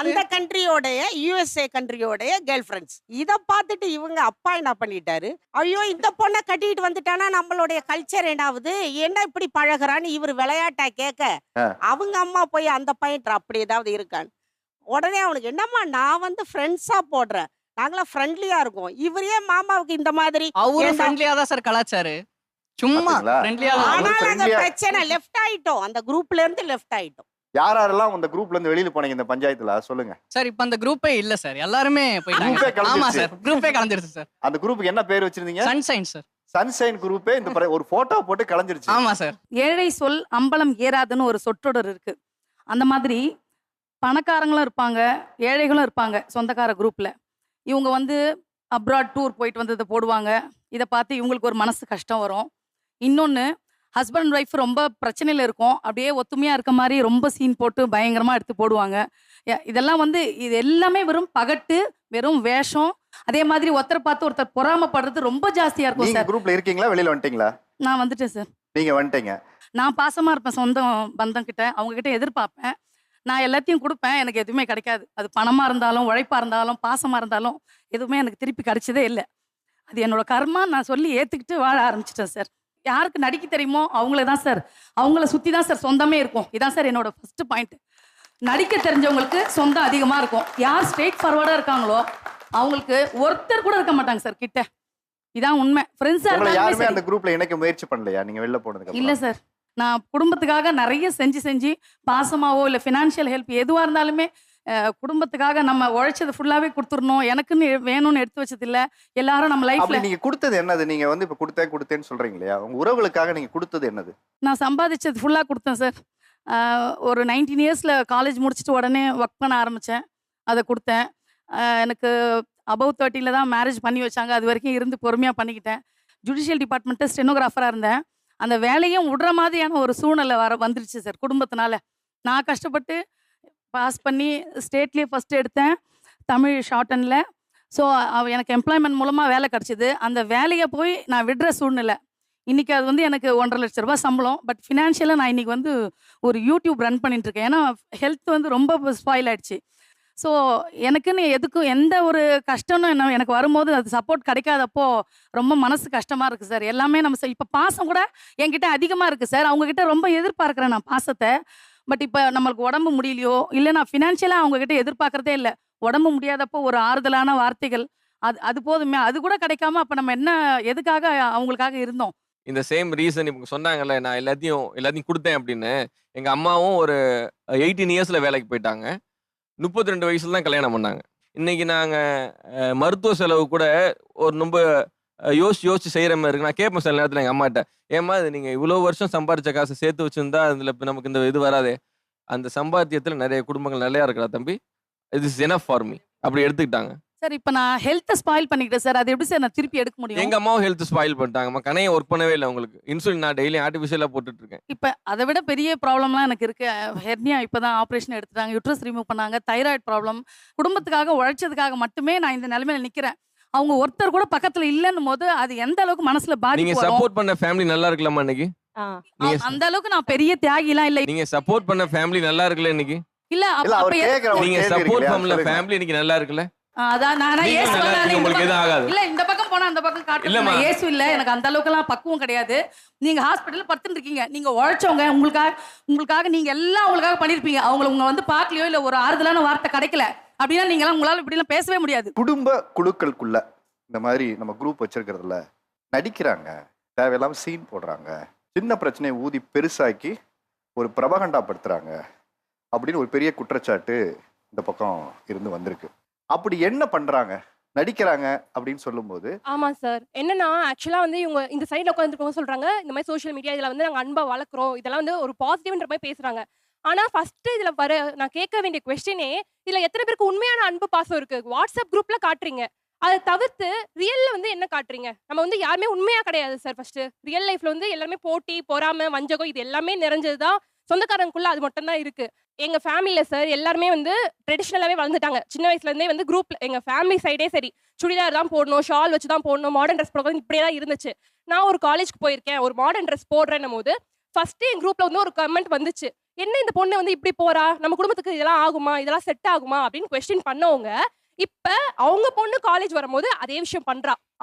அந்த கண்ட்ரியோடைய யுஎஸ்ஏ கண்ட்ரியோடைய கேர்ள் ஃப்ரெண்ட்ஸ். இத பார்த்துட்டு இவங்க அப்பா என்ன பண்ணிட்டாரு, ஐயோ இந்த பொண்ணை கட்டிட்டு வந்துட்டானா நம்மளுடைய கல்ச்சர் என்னாவது, என்ன இப்படி பழகுறான்னு இவர் விளையாட்டா கேட்க அவங்க அம்மா போய் அந்த பையன் அப்படி ஏதாவது இருக்கான்னு உடனே அவனுக்கு என்னம்மா நான் வந்து ஃப்ரெண்ட்ஸா போடுறேன், நாங்களாம் ஃப்ரெண்ட்லியா இருக்கோம், இவரே மாமாவுக்கு இந்த மாதிரி அவரு ஃப்ரெண்ட்லியா தான் சார் கலாச்சாரு. சும்மா ஃப்ரெண்ட்லியா. ஆனால் அந்த பிரச்சனை லெஃப்ட் ஆயிட்டோம், அந்த குரூப்ல இருந்து லெஃப்ட் ஆயிட்டோம். யாரெல்லாம் அந்த குரூப்ல இருந்து வெளியில போனீங்க இந்த பஞ்சாயத்துல சொல்லுங்க சார். இப்ப அந்த குரூப்பே இல்ல சார், எல்லாருமே போயிட்டாங்க. ஆமா சார், குரூப்பே கலந்துருச்சு சார். அந்த குரூப்புக்கு என்ன பேர் வச்சிருந்தீங்க? Sunshine sir. சன்ஷைன் குரூப்பே இந்த ஒரு போட்டோ போட்டு கலந்துருச்சு. ஆமா சார். ஏழை சொல் அம்பலம் ஏறாதுன்னு ஒரு சொற்றொடர் இருக்கு. அந்த மாதிரி பணக்காரங்களும் இருப்பாங்க, ஏழைகளும் இருப்பாங்க சொந்தக்கார குரூப்ல. இவங்க வந்து அப்ராட் டூர் போயிட்டு வந்ததை போடுவாங்க. இதை பார்த்து இவங்களுக்கு ஒரு மனசு கஷ்டம் வரும். இன்னொன்று ஹஸ்பண்ட் அண்ட் ஒய்ஃப் ரொம்ப பிரச்சனையில் இருக்கும், அப்படியே ஒத்துமையாக இருக்க மாதிரி ரொம்ப சீன் போட்டு பயங்கரமாக எடுத்து போடுவாங்க. இதெல்லாம் வந்து இது எல்லாமே வெறும் பகட்டு, வெறும் வேஷம். அதே மாதிரி ஒருத்தரை பார்த்து ஒருத்தர் பொறாமப்படுறது ரொம்ப ஜாஸ்தியாக இருக்கும் சார். குரூப்ல இருக்கீங்களா வெளியில வந்துட்டீங்களா? நான் வந்துட்டேன் சார். நீங்க வந்துட்டீங்க. நான் பாசமாக இருப்பேன் சொந்தம் பந்தம் கிட்ட, அவங்க கிட்ட எதிர்பார்ப்பேன். நான் எல்லாத்தையும் கொடுப்பேன், எனக்கு எதுவுமே கிடைக்காது. அது பணமாக இருந்தாலும் உழைப்பாக இருந்தாலும் பாசமாக இருந்தாலும் எதுவுமே எனக்கு திருப்பி கிடைச்சதே இல்லை. அது என்னோட கர்மா, நான் சொல்லி ஏற்றுக்கிட்டு வாழ ஆரம்பிச்சிட்டேன் சார். யாருக்கு நடிக்க தெரியுமோ அவங்கள தான் சார், அவங்கள சுற்றி தான் சார் சொந்தமே இருக்கும். இதான் சார் என்னோட ஃபர்ஸ்ட் பாயிண்ட். நடிக்க தெரிஞ்சவங்களுக்கு சொந்தம் அதிகமாக இருக்கும். யார் ஸ்ட்ரெயிட் ஃபார்வர்டாக இருக்காங்களோ அவங்களுக்கு ஒருத்தர் கூட இருக்க மாட்டாங்க சார் கிட்ட. இதான் உண்மை. ஃப்ரெண்ட்ஸாக யாருமே அந்த குரூப்ல இணைக்க முயற்சி பண்ணலையா நீங்க வெளில போனதுக்கு? இல்லை சார், நான் குடும்பத்துக்காக நிறைய செஞ்சு பாசமாவோ இல்லை ஃபினான்ஷியல் ஹெல்ப் எதுவாக இருந்தாலுமே குடும்பத்துக்காக நம்ம உழைச்சது ஃபுல்லாவே கொடுத்துடணும், எனக்குன்னு வேணும்னு எடுத்து வச்சது இல்லை. எல்லாரும் நம்ம லைஃப்ல நீங்க கொடுத்தது என்னது? நீங்க வந்து இப்ப கொடுத்தேன்னு சொல்றீங்க இல்லையா, உங்க உறவுகளுக்காக நீங்க கொடுத்தது என்னது? நான் சம்பாதிச்சது ஃபுல்லாக கொடுத்தேன் சார். ஒரு 19 இயர்ஸில் காலேஜ் முடிச்சுட்டு உடனே ஒர்க் பண்ண ஆரம்பித்தேன், அதை கொடுத்தேன். எனக்கு அபவ் 30 தான் மேரேஜ் பண்ணி வச்சாங்க. அது வரைக்கும் இருந்து பொறுமையாக பண்ணிக்கிட்டேன். ஜுடிஷியல் டிபார்ட்மெண்ட்டில் ஸ்டெனோகிராஃபராக இருந்தேன். அந்த வேலையும் விடுற மாதிரியான ஒரு சூழ்நிலை வந்துருச்சு சார் குடும்பத்தினால. நான் கஷ்டப்பட்டு பாஸ் பண்ணி ஸ்டேட்லேயே ஃபஸ்ட்டு எடுத்தேன் தமிழ் ஷார்ட்டனில். ஸோ எனக்கு எம்ப்ளாய்மெண்ட் மூலமாக வேலை கிடச்சிது. அந்த வேலையை போய் நான் விடுற சூழ்நிலை. இன்றைக்கி அது வந்து எனக்கு 1.5 லட்ச ரூபா சம்பளம். பட் ஃபினான்ஷியலாக நான் இன்றைக்கி வந்து ஒரு யூடியூப் ரன் பண்ணிட்டுருக்கேன். ஏன்னா ஹெல்த் வந்து ரொம்ப ஸ்பாயில் ஆகிடுச்சு. ஸோ எனக்குன்னு எதுக்கும் எந்த ஒரு கஷ்டம்னு எனக்கு வரும்போது அது சப்போர்ட் கிடைக்காதப்போ ரொம்ப மனசு கஷ்டமாக இருக்குது சார். எல்லாமே நம்ம இப்போ பாசம் கூட என்கிட்ட அதிகமாக இருக்குது சார். அவங்கக்கிட்ட ரொம்ப எதிர்பார்க்குறேன் நான் பாசத்தை. பட் இப்போ நம்மளுக்கு உடம்பு முடியலையோ இல்லை நான் ஃபினான்ஷியலாக அவங்கக்கிட்ட எதிர்பார்க்குறதே இல்லை. உடம்பு முடியாதப்போ ஒரு ஆறுதலான வார்த்தைகள் அது போதுமே. அது கூட கிடைக்காம அப்போ நம்ம என்ன எதுக்காக அவங்களுக்காக இருந்தோம்? இந்த சேம் ரீசன் இவங்க சொன்னாங்கல்ல, நான் எல்லாத்தையும் கொடுத்தேன் அப்படின்னு. எங்கள் அம்மாவும் ஒரு 18 இயர்ஸில் வேலைக்கு போயிட்டாங்க. 32 வயசுல தான் கல்யாணம் பண்ணாங்க. இன்னைக்கு நாங்கள் மருத்துவ செலவு கூட ஒரு ரொம்ப யோசிச்சு செய்கிற மாதிரி இருக்கு. நான் கேட்பேன் சில நேரத்தில் எங்கள் அம்மாட்ட, ஏம்மா இது நீங்கள் இவ்வளோ வருஷம் சம்பாரிச்ச காசு சேர்த்து வச்சுருந்தா அதில் இப்போ நமக்கு இந்த இது வராதே. அந்த சம்பாத்தியத்தில் நிறைய குடும்பங்கள் நிறையா இருக்கிறா தம்பி, இது இஸ் எனஃப் ஃபார் மீ அப்படி எடுத்துக்கிட்டாங்க. சார் இப்போ நான் ஹெல்த்தை ஸ்பாயில் பண்ணிக்கிட்டேன் சார். அது எப்படி சார் நான் திருப்பி எடுக்க முடியும்? எங்கள் அம்மாவும் ஹெல்த் ஸ்பாயில் பண்ணிட்டாங்கம்மா. கணையை ஒர்க் பண்ணவே இல்லை உங்களுக்கு. இன்சுலின் நான் டெய்லி ஆர்டிஃபிஷியலாக போட்டுட்டு இருக்கேன். இப்போ அதை விட பெரிய ப்ராப்ளம்லாம் எனக்கு இருக்கு. ஹெர்னியா இப்போ தான் ஆப்ரேஷன் எடுத்துட்டாங்க, யூட்ரஸ் ரிமூவ் பண்ணாங்க, தைராய்டு ப்ராப்ளம். குடும்பத்துக்காக உழைச்சதுக்காக மட்டுமே நான் இந்த நிலைமையில நிற்கிறேன். அவங்க ஒருத்தர் கூட பக்கத்துல இல்லைன்னும் போது அது எந்த அளவுக்கு மனசுல நீங்க பாதிப்பு வரும்? சப்போர்ட் பண்ண ஃபேமிலி நல்லா இருக்கலாமா இன்னைக்கு? அந்த அளவுக்கு நான் பெரிய தியாகிலாம் இல்லை. நீங்க சப்போர்ட் பண்ண ஃபேமிலி நல்லா இருக்குல்ல இன்னைக்கு? இல்ல நீங்க சப்போர்ட் பண்ணல ஃபேமிலி இன்னைக்கு நல்லா இருக்குல்ல? அதான் நான் இயேசு வந்தானே உங்களுக்கு எதுவும் ஆகாது. இல்ல இந்த பக்கம் போனா அந்த பக்கம் காட்டுறேன். நான் இயேசு இல்ல, எனக்கு அந்த அளவுக்கு எல்லாம் பக்குவம் கிடையாது. நீங்க ஹாஸ்பிடல்ல படுத்துட்டு இருக்கீங்க, நீங்க உழைச்சவங்க, உங்களுக்காக நீங்க எல்லாம் உங்களுக்காக பண்ணிருப்பீங்க. உங்க வந்து பார்க்கலையோ இல்ல ஒரு ஆறுதலான வார்த்தை கிடைக்கல அப்படின்னா நீங்க எல்லாம் உங்களால இப்படி எல்லாம் பேசவே முடியாது. குடும்ப குழுக்களுக்குள்ள இந்த மாதிரி நம்ம குரூப் வச்சிருக்கிறதுல நடிக்கிறாங்க, தேவையில்லாம சீன் போடுறாங்க, சின்ன பிரச்சனையை ஊதி பெருசாக்கி ஒரு பிரபகண்டா படுத்துறாங்க அப்படின்னு ஒரு பெரிய குற்றச்சாட்டு இந்த பக்கம் இருந்து வந்திருக்கு. அப்படி என்ன பண்றாங்க, நடிக்கிறாங்க அப்படின்னு சொல்லும்போது? ஆமா சார், என்னன்னா ஆக்சுவலா வந்து இவங்க இந்த சைடுல உட்காந்துருக்கவங்க சொல்றாங்க இந்த மாதிரி சோஷியல் மீடியா இதுல வந்து நாங்க அன்பா வளர்க்குறோம், இதெல்லாம் வந்து ஒரு பாசிட்டிவ்ன்ற மாதிரி பேசுறாங்க. ஆனா ஃபர்ஸ்ட் இதுல நான் கேட்க வேண்டிய கொஸ்டினே, இதுல எத்தனை பேருக்கு உண்மையான அன்பு பாசம் இருக்கு? வாட்ஸ்அப் குரூப்ல காட்டுறீங்க, அதை தவிர்த்து ரியல்ல வந்து என்ன காட்டுறீங்க? நம்ம வந்து யாருமே உண்மையா கிடையாது சார். ஃபர்ஸ்ட் ரியல் லைஃப்ல வந்து எல்லாமே போட்டி, பொறாமை, வஞ்சகம் இது எல்லாமே நிறைஞ்சதுதான். சொந்தக்காரங்களுக்குள்ள அது மட்டும் தான் இருக்கு. எங்க ஃபேமிலியில சார் எல்லாருமே வந்து ட்ரெடிஷ்னலாவே வளர்ந்துட்டாங்க. சின்ன வயசுல இருந்தே வந்து குரூப்ல எங்க ஃபேமிலி சைடே சரி, சுடிதார் தான் போடணும், ஷால் வச்சு தான் போடணும், மாடர்ன் ட்ரெஸ் போடணும், இப்படியே தான் இருந்துச்சு. நான் ஒரு காலேஜ்க்கு போயிருக்கேன், ஒரு மாடர்ன் ட்ரெஸ் போடுறேன்னும் போது ஃபர்ஸ்ட் என் குரூப்ல வந்து ஒரு கமெண்ட் வந்துச்சு, என்ன இந்த பொண்ணு வந்து இப்படி போறா, நம்ம குடும்பத்துக்கு இதெல்லாம் ஆகுமா, இதெல்லாம் செட் ஆகுமா அப்படின்னு கொஸ்டின் பண்ணவங்க இப்ப அவங்க பொண்ணு காலேஜ் வரும்போது அதே விஷயம் பண்றா.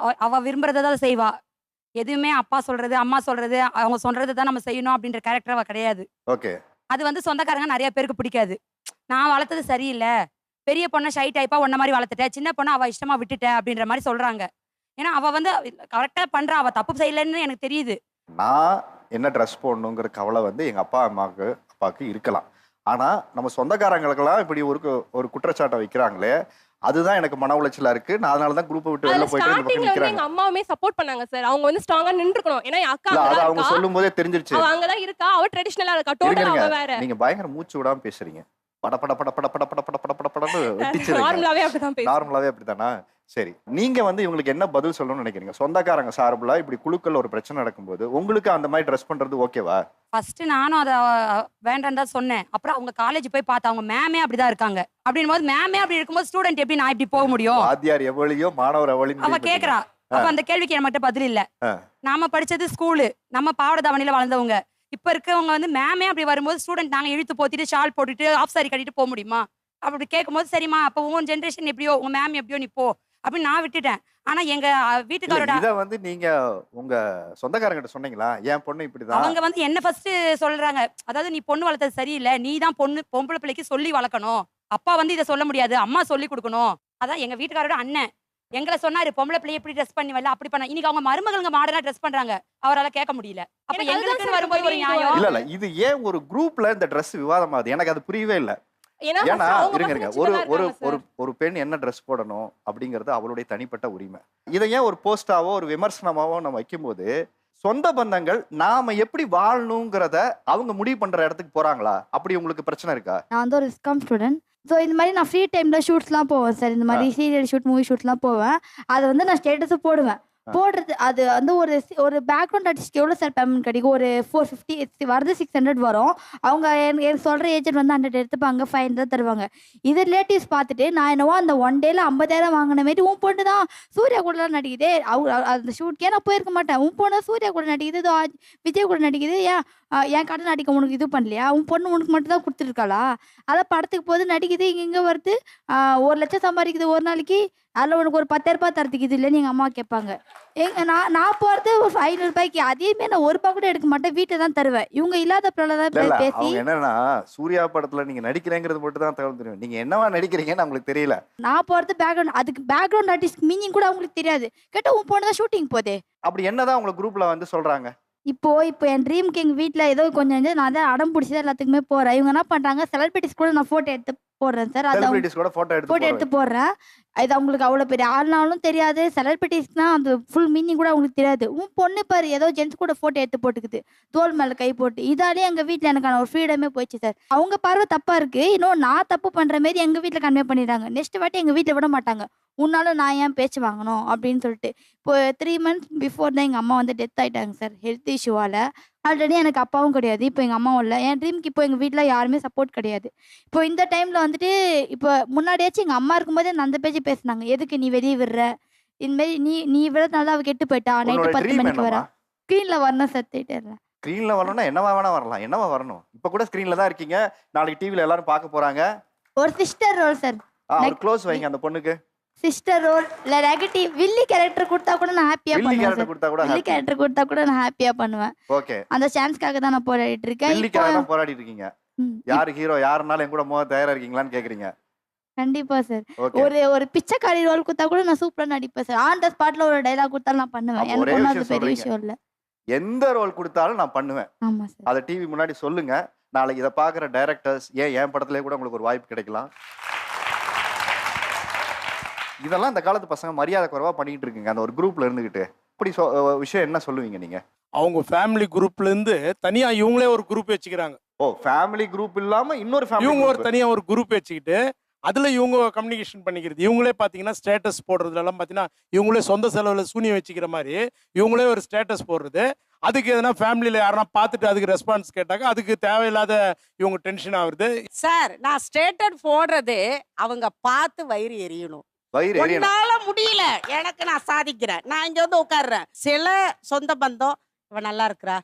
அவ விரும்புறதான் செய்வா, எதுவுமே அப்பா சொல்றது அம்மா சொல்றது அவங்க சொல்றது தான் நம்ம செய்யணும் அப்படின்ற கேரக்டர் அவ கிடையாது. ஓகே, அது வந்து சொந்தக்காரங்க நிறைய பேருக்கு பிடிக்காது. நான் வளர்த்தது சரியில்லை, பெரிய பொண்ணை ஷை டைப்பா ஒன்ன மாதிரி வளர்த்துட்டேன், சின்ன பொண்ணை அவ இஷ்டமா விட்டுட்டேன் அப்படின்ற மாதிரி சொல்றாங்க. ஏன்னா அவ வந்து கரெக்டா பண்றா, அவ தப்பு செய்யலன்னு எனக்கு தெரியுது. நான் என்ன ட்ரெஸ் போடணுங்கிற கவலை வந்து எங்க அப்பா அப்பாவுக்கு இருக்கலாம். ஆனா நம்ம சொந்தக்காரங்களுக்கெல்லாம் இப்படி ஒரு குற்றச்சாட்டை வைக்கிறாங்களே, அதுதான் எனக்கு மன உளைச்சலா இருக்கு. நான் அதனால தான் குரூப்பை விட்டு வெளில போயிட்டு இந்த பக்கம் நிக்கறாங்க. எங்க அம்மாவுமே சப்போர்ட் பண்ணாங்க சார். அவங்க வந்து ஸ்ட்ராங்கா நின்னுக்கணும். ஏன்னா அக்கா அங்க அவங்க சொல்லும்போதே தெரிஞ்சிருச்சு. அவ அங்க தான் இருக்கா, அவ ட்ரெடிஷனலா இருக்கா, டோட்டலா அவ வேற. நீங்க பயங்கர மூச்சு விடாம பேசுறீங்க. பட பட பட பட பட பட பட பட படன்னு வெட்டிச்சிருங்க. நார்மலாவே அப்படிதான் பேசுறேன். நார்மலாவே அப்படிதானா? சரி, நீங்க வந்து இவங்களுக்கு என்ன பதில் சொல்லணும்னு நினைக்கிறீங்க? சொந்தக்காரங்க சார்புல இப்படி குழுக்கள் ஒரு பிரச்சனை நடக்கும்போது உங்களுக்கு அந்த மாதிரி ட்ரெஸ் பண்றது ஓகேவா? ஃபர்ஸ்ட் நானும் அதை வேண்டாம் தான் சொன்னேன். அப்புறம் அவங்க காலேஜ் போய் பார்த்தா அவங்க மேமே அப்படிதான் இருக்காங்க. அப்படின் போது மேமே அப்படி இருக்கும்போது ஸ்டூடெண்ட் எப்படி நான் இப்படி போக முடியும்? வாத்தியார் எவ்வளியோ மாணவர் எவ்வளின்னு அவ கேக்குறா. அப்ப அந்த கேள்விக்கு நம்மகிட்ட பதில் இல்ல. நாம படிச்சது ஸ்கூலு, நம்ம பாவாடை தாவணியில வளர்ந்தவங்க. இப்ப இருக்கவங்க வந்து மேமே அப்படி வரும்போது ஸ்டூடெண்ட் நாங்க இழுத்து போத்திட்டு ஷால் போட்டுட்டு ஆஃப் சாரி கட்டிட்டு போக முடியுமா? அப்படி கேட்கும்போது சரிம்மா அப்ப உன் ஜென்ரேஷன் எப்படியோ உங்க மேம் எப்படியோ நீ போ அப்படின்னு நான் விட்டுட்டேன். ஆனா எங்க வீட்டுக்காரோட இத வந்து நீங்க உங்க சொந்தக்காரங்கிட்ட சொன்னீங்களா? என் பொண்ணு இப்படிதான். அவங்க வந்து என்ன ஃபர்ஸ்ட் சொல்றாங்க, அதாவது நீ பொண்ணு வளர்த்தது சரியில்லை, நீ தான் பொம்பளை பிள்ளைக்கு சொல்லி வளர்க்கணும், அப்பா வந்து இதை சொல்ல முடியாது, அம்மா சொல்லி கொடுக்கணும். அதான் எங்க வீட்டுக்காரோட அண்ணன் எங்களை சொன்னாரு, பொம்பளை பிள்ளைய எப்படி ட்ரெஸ் பண்ணி வரல அப்படி பண்ண. இன்னைக்கு அவங்க மருமகளுங்க மாடர்னா ட்ரெஸ் பண்றாங்க, அவரால கேட்க முடியல. அப்ப எங்களுக்கு வரும்போது ஒரு நியாயம் இல்ல. இது ஏன் ஒரு குரூப்ல இந்த ட்ரெஸ் விவாதமாகுது? எனக்கு அது புரியவே இல்லை. ஏன்னா இருங்க, ஒரு பெண் என்ன ட்ரெஸ் போடணும் அப்படிங்கிறது அவளுடைய தனிப்பட்ட உரிமை. இதை ஏன் ஒரு போஸ்டாவோ ஒரு விமர்சனமாவோ நம்ம வைக்கும்போது சொந்த பந்தங்கள் நாம எப்படி வாழணுங்கிறத அவங்க முடிவு பண்ற இடத்துக்கு போறாங்களா? அப்படி உங்களுக்கு பிரச்சனை இருக்கா? நான் வந்து ஒரு விஸ்காம் ஸ்டூடெண்ட். ஸோ இந்த மாதிரி நான் ஃப்ரீ டைமில் ஷூட்ஸ்லாம் போவேன் சார். இந்த மாதிரி சீரியல் ஷூட், மூவி ஷூட்ஸ்லாம் போவேன். அதை வந்து நான் ஸ்டேட்டஸும் போடுவேன். போடுறது அது வந்து ஒரு பேக்ரவுண்ட் ஆர்டிஸ்ட்க்கு எவ்வளோ சார் பேமெண்ட் கிடைக்கும்? ஒரு 450 வருது, 600 வரும். அவங்க எனக்கு சொல்கிற ஏஜென்ட் வந்து 100 எடுத்துப்பாங்க, 500 தருவாங்க. இது ரிலேட்டிவ்ஸ் பார்த்துட்டு நான் என்னவோ அந்த 1 டேல 50,000 வாங்கின மாரி உன் பொண்ணு தான் சூர்யா கூடலாம் நடிக்குது, அந்த ஷூட்கே நான் போயிருக்க மாட்டேன், உன் பொண்ணு சூர்யா கூட நடிக்குது, விஜய் கூட நடிக்குது, ஏன் என் கடன் அடிக்க உனக்கு இது பண்ணலையா, உன் பொண்ணு உனக்கு மட்டும் தான் கொடுத்துருக்காளா, அதான் படத்துக்கு போகுது நடிக்குது, இங்கே வருது, 1,00,000 சம்பாதிக்குது ஒரு நாளைக்கு, அதில் உனக்கு ஒரு 10,000 ரூபாய் தரத்துக்கு இது இல்லைன்னு எங்கள் அம்மா கேட்பாங்க. நான் போகிறது ஒரு 500 ரூபாய்க்கு, அதையுமே நான் 1 ரூபாய் கூட எடுக்க மாட்டேன், வீட்டில் தான் தருவேன். இவங்க இல்லாத தான் பேசி அவங்க என்னன்னா சூர்யா படத்துல நீங்க நடிக்கிறேங்கிறது மட்டும் தான் தகவல் தெரியும், நீங்க என்னவா நடிக்கிறீங்கன்னு அவங்களுக்கு தெரியல. நான் போகிறது பேக்ரவுண்ட், அதுக்கு பேக்ரவுண்ட் ஆர்டிஸ்ட் மீனிங் கூட அவங்களுக்கு தெரியாது. கேட்டால் உன் பொண்ணு தான் ஷூட்டிங் போதே. அப்படி என்னதான் உங்களை குரூப்ல வந்து சொல்றாங்க? இப்போ என் ட்ரீம்க்கு எங்கள் வீட்டில் ஏதோ கொஞ்சம் நான் தான் அடம் பிடிச்சி தான் எல்லாத்துக்குமே போகிறேன். இவங்க என்ன பண்ணுறாங்க, செலிபிரிட்டிஸ் கூட நான் ஃபோட்டோ எடுத்து போடுறேன் சார். அது செலிபிரிட்டிஸ் கூட ஃபோட்டோ எடுத்து போடுறேன். இது அவங்களுக்கு அவ்வளோ பெரிய ஆள்னாலும் தெரியாது, செலிபிரிட்டிஸ்னா அந்த ஃபுல் மீனிங் கூட அவங்களுக்கு தெரியாது. உன் பொண்ணு பாரு ஏதோ ஜென்ஸ் கூட ஃபோட்டோ எடுத்து போட்டுக்குது, தோல் மேலே கை போட்டு. இதாலேயே எங்கள் வீட்டில் எனக்கான ஒரு ஃப்ரீடமே போயிடுச்சு சார். அவங்க பார்வை தப்பாக இருக்குது, இன்னும் நான் தப்பு பண்ணுற மாரி எங்கள் வீட்டில் கன்வே பண்ணிடுறாங்க. நெக்ஸ்ட் வாட்டி எங்கள் வீட்டில் விட மாட்டாங்க, உன்னாலும் நான் ஏன் பேச்சு வாங்கணும் அப்படின்னு சொல்லிட்டு. இப்போ 3 months பிஃபோர் தான் எங்கள் அம்மா வந்து டெத் ஆகிட்டாங்க சார், ஹெல்த் இஷ்யூவால். ஆல்ரெடி எனக்கு அப்பாவும் கிடையாது, இப்போ எங்கள் அம்மாவும் இல்லை. என் ட்ரீம்க்கு இப்போ எங்கள் வீட்டில் யாருமே சப்போர்ட் கிடையாது. இப்போ இந்த டைமில் வந்துட்டு இப்போ முன்னாடியாச்சும் எங்கள் அம்மா இருக்கும்போதே நான் அந்த பேச்சு பேசினாங்க, எதுக்கு நீ வெளியே விடுற, இந்தமாரி நீ விடுறதுனால அவள் கெட்டு போயிட்டா, நைட்டு 10 மணிக்கு வரா. ஸ்க்ரீனில் வரணும் சத்திட்டேன். ஸ்க்ரீன்ல வரணும்னா என்னவா வேணா வரலாம், என்னவா வரணும்? இப்போ கூட ஸ்க்ரீன்ல தான் இருக்கீங்க, நாளைக்கு டிவில எல்லாரும் பார்க்க போறாங்க. ஒரு சிஸ்டர் ரோல் சார், ஒரு க்ளோஸ் வைங்க அந்த பொண்ணுக்கு. சிஸ்டர் ரோல் இல்ல நெகட்டிவ் வில்லி கேரக்டர் கொடுத்தா கூட நான் ஹாப்பியா பண்ணுவேன். வில்லி கேரக்டர் கொடுத்தா கூட நான் ஹாப்பியா பண்ணுவேன். ஓகே, அந்த சான்ஸ்க்காக தான் நான் போராடிட்டு இருக்கேன். வில்லிக்காக தான் போராடிட்டு இருக்கீங்க. யார் ஹீரோ, யாருனாலும் என் கூட மோத தயாரா இருக்கீங்களான்னு கேக்குறீங்க. கண்டிப்பா சார். ஒரு பிச்சைக்காரி ரோல் கொடுத்தா கூட நான் சூப்பரா நடிப்பேன் சார். ஆன் த ஸ்பாட்ல ஒரு டயலாக் கொடுத்தா நான் பண்ணுவேன். எனக்கு ஒன்றும் அது பெரிய விஷயம் இல்ல. எந்த ரோல் கொடுத்தாலும் நான் பண்ணுவேன். ஆமா சார். அதை டிவி முன்னாடி சொல்லுங்க, நாளைக்கு இதை பாக்குற டைரக்டர்ஸ் என் படத்திலே கூட உங்களுக்கு ஒரு வாய்ப்பு கிடைக்கலாம். இதெல்லாம் இந்த காலத்து பசங்க மரியாதை குறைவா பண்ணிட்டு இருக்குங்க, அந்த ஒரு குரூப்ல இருந்துகிட்டு. இப்படி விஷயம் என்ன சொல்லுவீங்க நீங்க? அவங்க ஃபேமிலி குரூப்ல இருந்து தனியா இவங்களே ஒரு குரூப் வச்சுக்கிறாங்க. ஃபேமிலி குரூப் இல்லாம இன்னொரு ஃபேமிலி இவங்க ஒரு தனியா ஒரு குரூப் வச்சுக்கிட்டு அதுல இவங்க கம்யூனிகேஷன் பண்ணிக்கிறது. இவங்களே பாத்தீங்கன்னா ஸ்டேட்டஸ் போடுறதுல எல்லாம் பாத்தீங்கன்னா இவங்களே சொந்த செலவுல சூனியம் வச்சுக்கிற மாதிரி இவங்களே ஒரு ஸ்டேட்டஸ் போடுறது. அதுக்கு எதனா ஃபேமிலியில யாரா பார்த்துட்டு அதுக்கு ரெஸ்பான்ஸ் கேட்டாங்க, அதுக்கு தேவையில்லாத இவங்க டென்ஷன் ஆகுறது. சார், நான் ஸ்டேட்டஸ் போடுறது அவங்க பார்த்து வயிறு எரியணும். உன்னால முடியல, எனக்கு நான் சாதிக்கிறேன், நான் இங்க வந்து உட்கார்றேன். சில சொந்த பந்தம் இவ நல்லா இருக்கிறா,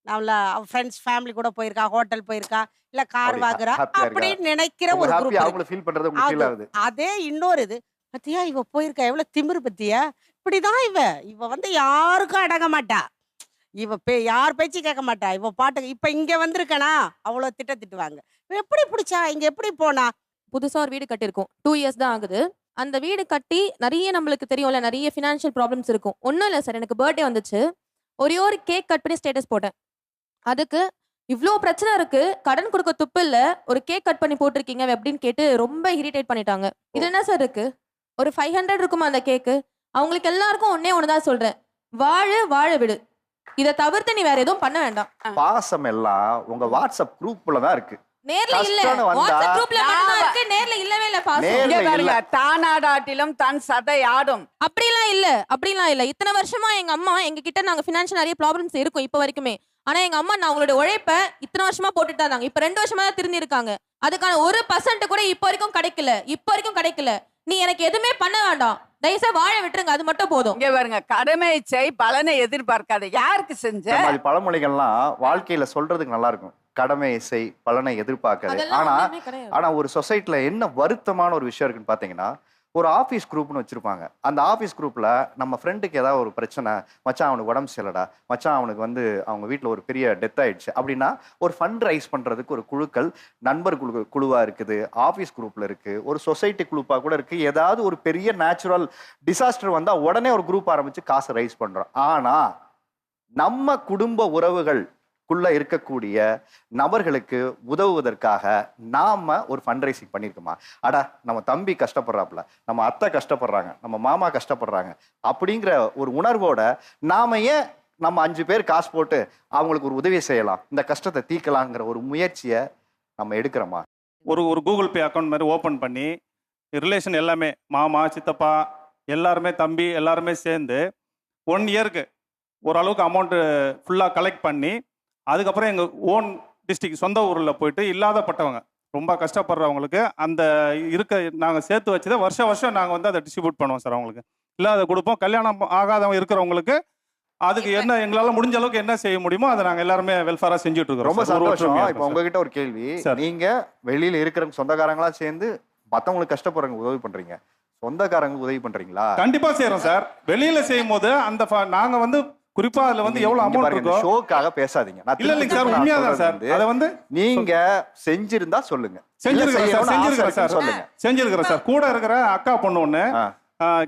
அவள அவ ஃப்ரெண்ட்ஸ் ஃபேமிலி கூட போயிருக்கா, ஹோட்டல் போயிருக்கா, இல்ல கார் வாங்குறா அப்படின்னு நினைக்கிற ஒரு குரூப். அதே இன்னொரு இது பத்தியா இவ போயிருக்கா, எவ்வளவு திமிரு பத்தியா, இப்படிதான் இவ வந்து யாருக்கும் அடங்க மாட்டா, இவ யார் பேச்சு கேட்க மாட்டா, இவ பாட்டு. இப்ப இங்க வந்திருக்கனா அவ்வளவு திட்டுவாங்க. எப்படி பிடிச்சா, இங்க எப்படி போனா? புதுசா ஒரு வீடு கட்டியிருக்கோம், 2 years தான் ஆகுது. அந்த வீடு கட்டி நிறைய நம்மளுக்கு தெரியும்ல, நிறைய ஃபினான்ஷியல் ப்ராப்ளம்ஸ் இருக்கும். ஒன்றும் இல்லை சார், எனக்கு பர்த்டே வந்துச்சு, ஒரே ஒரு கேக் கட் பண்ணி ஸ்டேட்டஸ் போட்டேன். அதுக்கு இவ்வளோ பிரச்சனை இருக்கு, கடன் கொடுக்க துப்பு இல்லை, ஒரு கேக் கட் பண்ணி போட்டிருக்கீங்க அப்படின்னு கேட்டு ரொம்ப இரிட்டேட் பண்ணிட்டாங்க. இது என்ன சார் இருக்கு, ஒரு 500 இருக்குமா அந்த கேக்கு? அவங்களுக்கு எல்லாருக்கும் ஒன்னே தான் சொல்றேன், வாழ விடு, இதை தவிர்த்து நீ வேற எதுவும் பண்ண வேண்டாம். பாசம் எல்லாம் உங்க வாட்ஸ்அப் குரூப்ல தான் இருக்கு, நேர்ல இல்ல. வாட்ஸ்அப் குரூப்ல மட்டும் இருக்கு, நேர்ல இல்லவே இல்ல. பாசம் தானாடாட்டிலும் தன் சதை ஆடும். அப்படிலாம் இல்ல. இத்தனை வருஷமா எங்க அம்மா எங்க கிட்ட நாங்க ஃபினான்ஷியல் நிறைய ப்ராப்ளம்ஸ் இருக்கும் இப்ப வரைக்குமே. ஆனா எங்க அம்மா நான் அவங்களோட உழைப்ப இத்தனை வருஷமா போட்டுட்டு தான் இருந்தாங்க. இப்ப 2 வருஷமா தான் திருந்தி இருக்காங்க. அதுக்கான 1% கூட இப்ப வரைக்கும் கிடைக்கல. நீ எனக்கு எதுவுமே பண்ண வேண்டாம், தயவுசெய்து வாழ விட்டுருங்க, அது மட்டும் போதும். இங்க பாருங்க, கடமை செய் பலனை எதிர்பார்க்காத. யாருக்கு செஞ்ச பழமொழிகள்லாம் வாழ்க்கையில சொல்றதுக்கு நல்லா இருக்கும். கடமை செய் பலனை எதிர்பார்க்காது. ஆனா ஒரு சொசைட்டில என்ன வருத்தமான ஒரு விஷயம் இருக்குன்னு பாத்தீங்கன்னா, ஒரு ஆஃபீஸ் குரூப்னு வச்சிருப்பாங்க. அந்த ஆஃபீஸ் குரூப்ல நம்ம ஃப்ரெண்டுக்கு ஏதாவது ஒரு பிரச்சனை, மச்சான் அவனுக்கு உடம்பு சரியில்லடா, மச்சான் அவனுக்கு வந்து அவங்க வீட்டில் ஒரு பெரிய டெத் ஆயிடுச்சு அப்படின்னா, ஒரு ஃபண்ட் ரைஸ் பண்றதுக்கு ஒரு குழுக்கள், நண்பர் குழுவா இருக்குது, ஆஃபீஸ் குரூப்ல இருக்கு, ஒரு சொசைட்டி குரூப்பா கூட இருக்கு. ஏதாவது ஒரு பெரிய நேச்சுரல் டிசாஸ்டர் வந்தா உடனே ஒரு குரூப் ஆரம்பிச்சு காசு ரைஸ் பண்றோம். ஆனா நம்ம குடும்ப உறவுகள் குள்ள இருக்கக்கூடிய நபர்களுக்கு உதவுவதற்காக நாம ஒரு ஃபண்ட் ரைசிங் பண்ணியிருக்கோமா? அடா நம்ம தம்பி கஷ்டப்படுறாப்புல, நம்ம அத்தை கஷ்டப்படுறாங்க, நம்ம மாமா கஷ்டப்படுறாங்க அப்படிங்கிற ஒரு உணர்வோட நாம ஏன் நம்ம 5 பேர் காசு போட்டு அவங்களுக்கு ஒரு உதவி செய்யலாம், இந்த கஷ்டத்தை தீர்க்கலாங்கிற ஒரு முயற்சியை நம்ம எடுக்கிறோமா? ஒரு கூகுள் பே அக்கௌண்ட் மாதிரி ஓப்பன் பண்ணி ரிலேஷன் எல்லாமே மாமா சித்தப்பா எல்லாருமே தம்பி எல்லாருமே சேர்ந்து 1 இயருக்கு ஓரளவுக்கு அமௌண்ட்டு ஃபுல்லாக கலெக்ட் பண்ணி அதுக்கப்புறம் எங்கள் ஓன் டிஸ்ட்ரிக்ட் சொந்த ஊரில் போயிட்டு இல்லாதப்பட்டவங்க ரொம்ப கஷ்டப்படுறவங்களுக்கு அந்த நாங்கள் சேர்த்து வச்சதை வருஷம் நாங்கள் வந்து அதை டிஸ்ட்ரிபியூட் பண்ணுவோம் சார். அவங்களுக்கு இல்லாத கொடுப்போம். கல்யாணம் ஆகாதவங்க இருக்கிறவங்களுக்கு அதுக்கு என்ன எங்களால முடிஞ்ச அளவுக்கு என்ன செய்ய முடியுமோ அதை நாங்க எல்லாருமே வெல்ஃபேரா செஞ்சுட்டு இருக்கோம். ரொம்ப சார். ஒரு சந்தோஷம். ஒற்றுமையா இப்போ இருக்கோம் சார். உங்ககிட்ட ஒரு கேள்வி. நீங்க வெளியில இருக்கிற சொந்தக்காரங்களா சேர்ந்து மத்தவங்களுக்கு கஷ்டப்படுறவங்க உதவி பண்றீங்க, சொந்தக்காரங்களுக்கு உதவி பண்றீங்களா? கண்டிப்பா செய்யறோம் சார். வெளியில செய்யும் போது அந்த நாங்க வந்து குறிப்பா அதுல வந்து எவ்வளவு அமௌண்ட் இருக்கோ. ஷோக்காக பேசாதீங்க. இல்ல இல்லைங்க சார், உண்மையாதான் சார். அதை வந்து நீங்க செஞ்சிருந்தா சொல்லுங்க. செஞ்சிருக்கிறேன் சார். செஞ்சிருக்கிறேன் சார். கூட இருக்கிற அக்கா பொண்ணு ஒண்ணு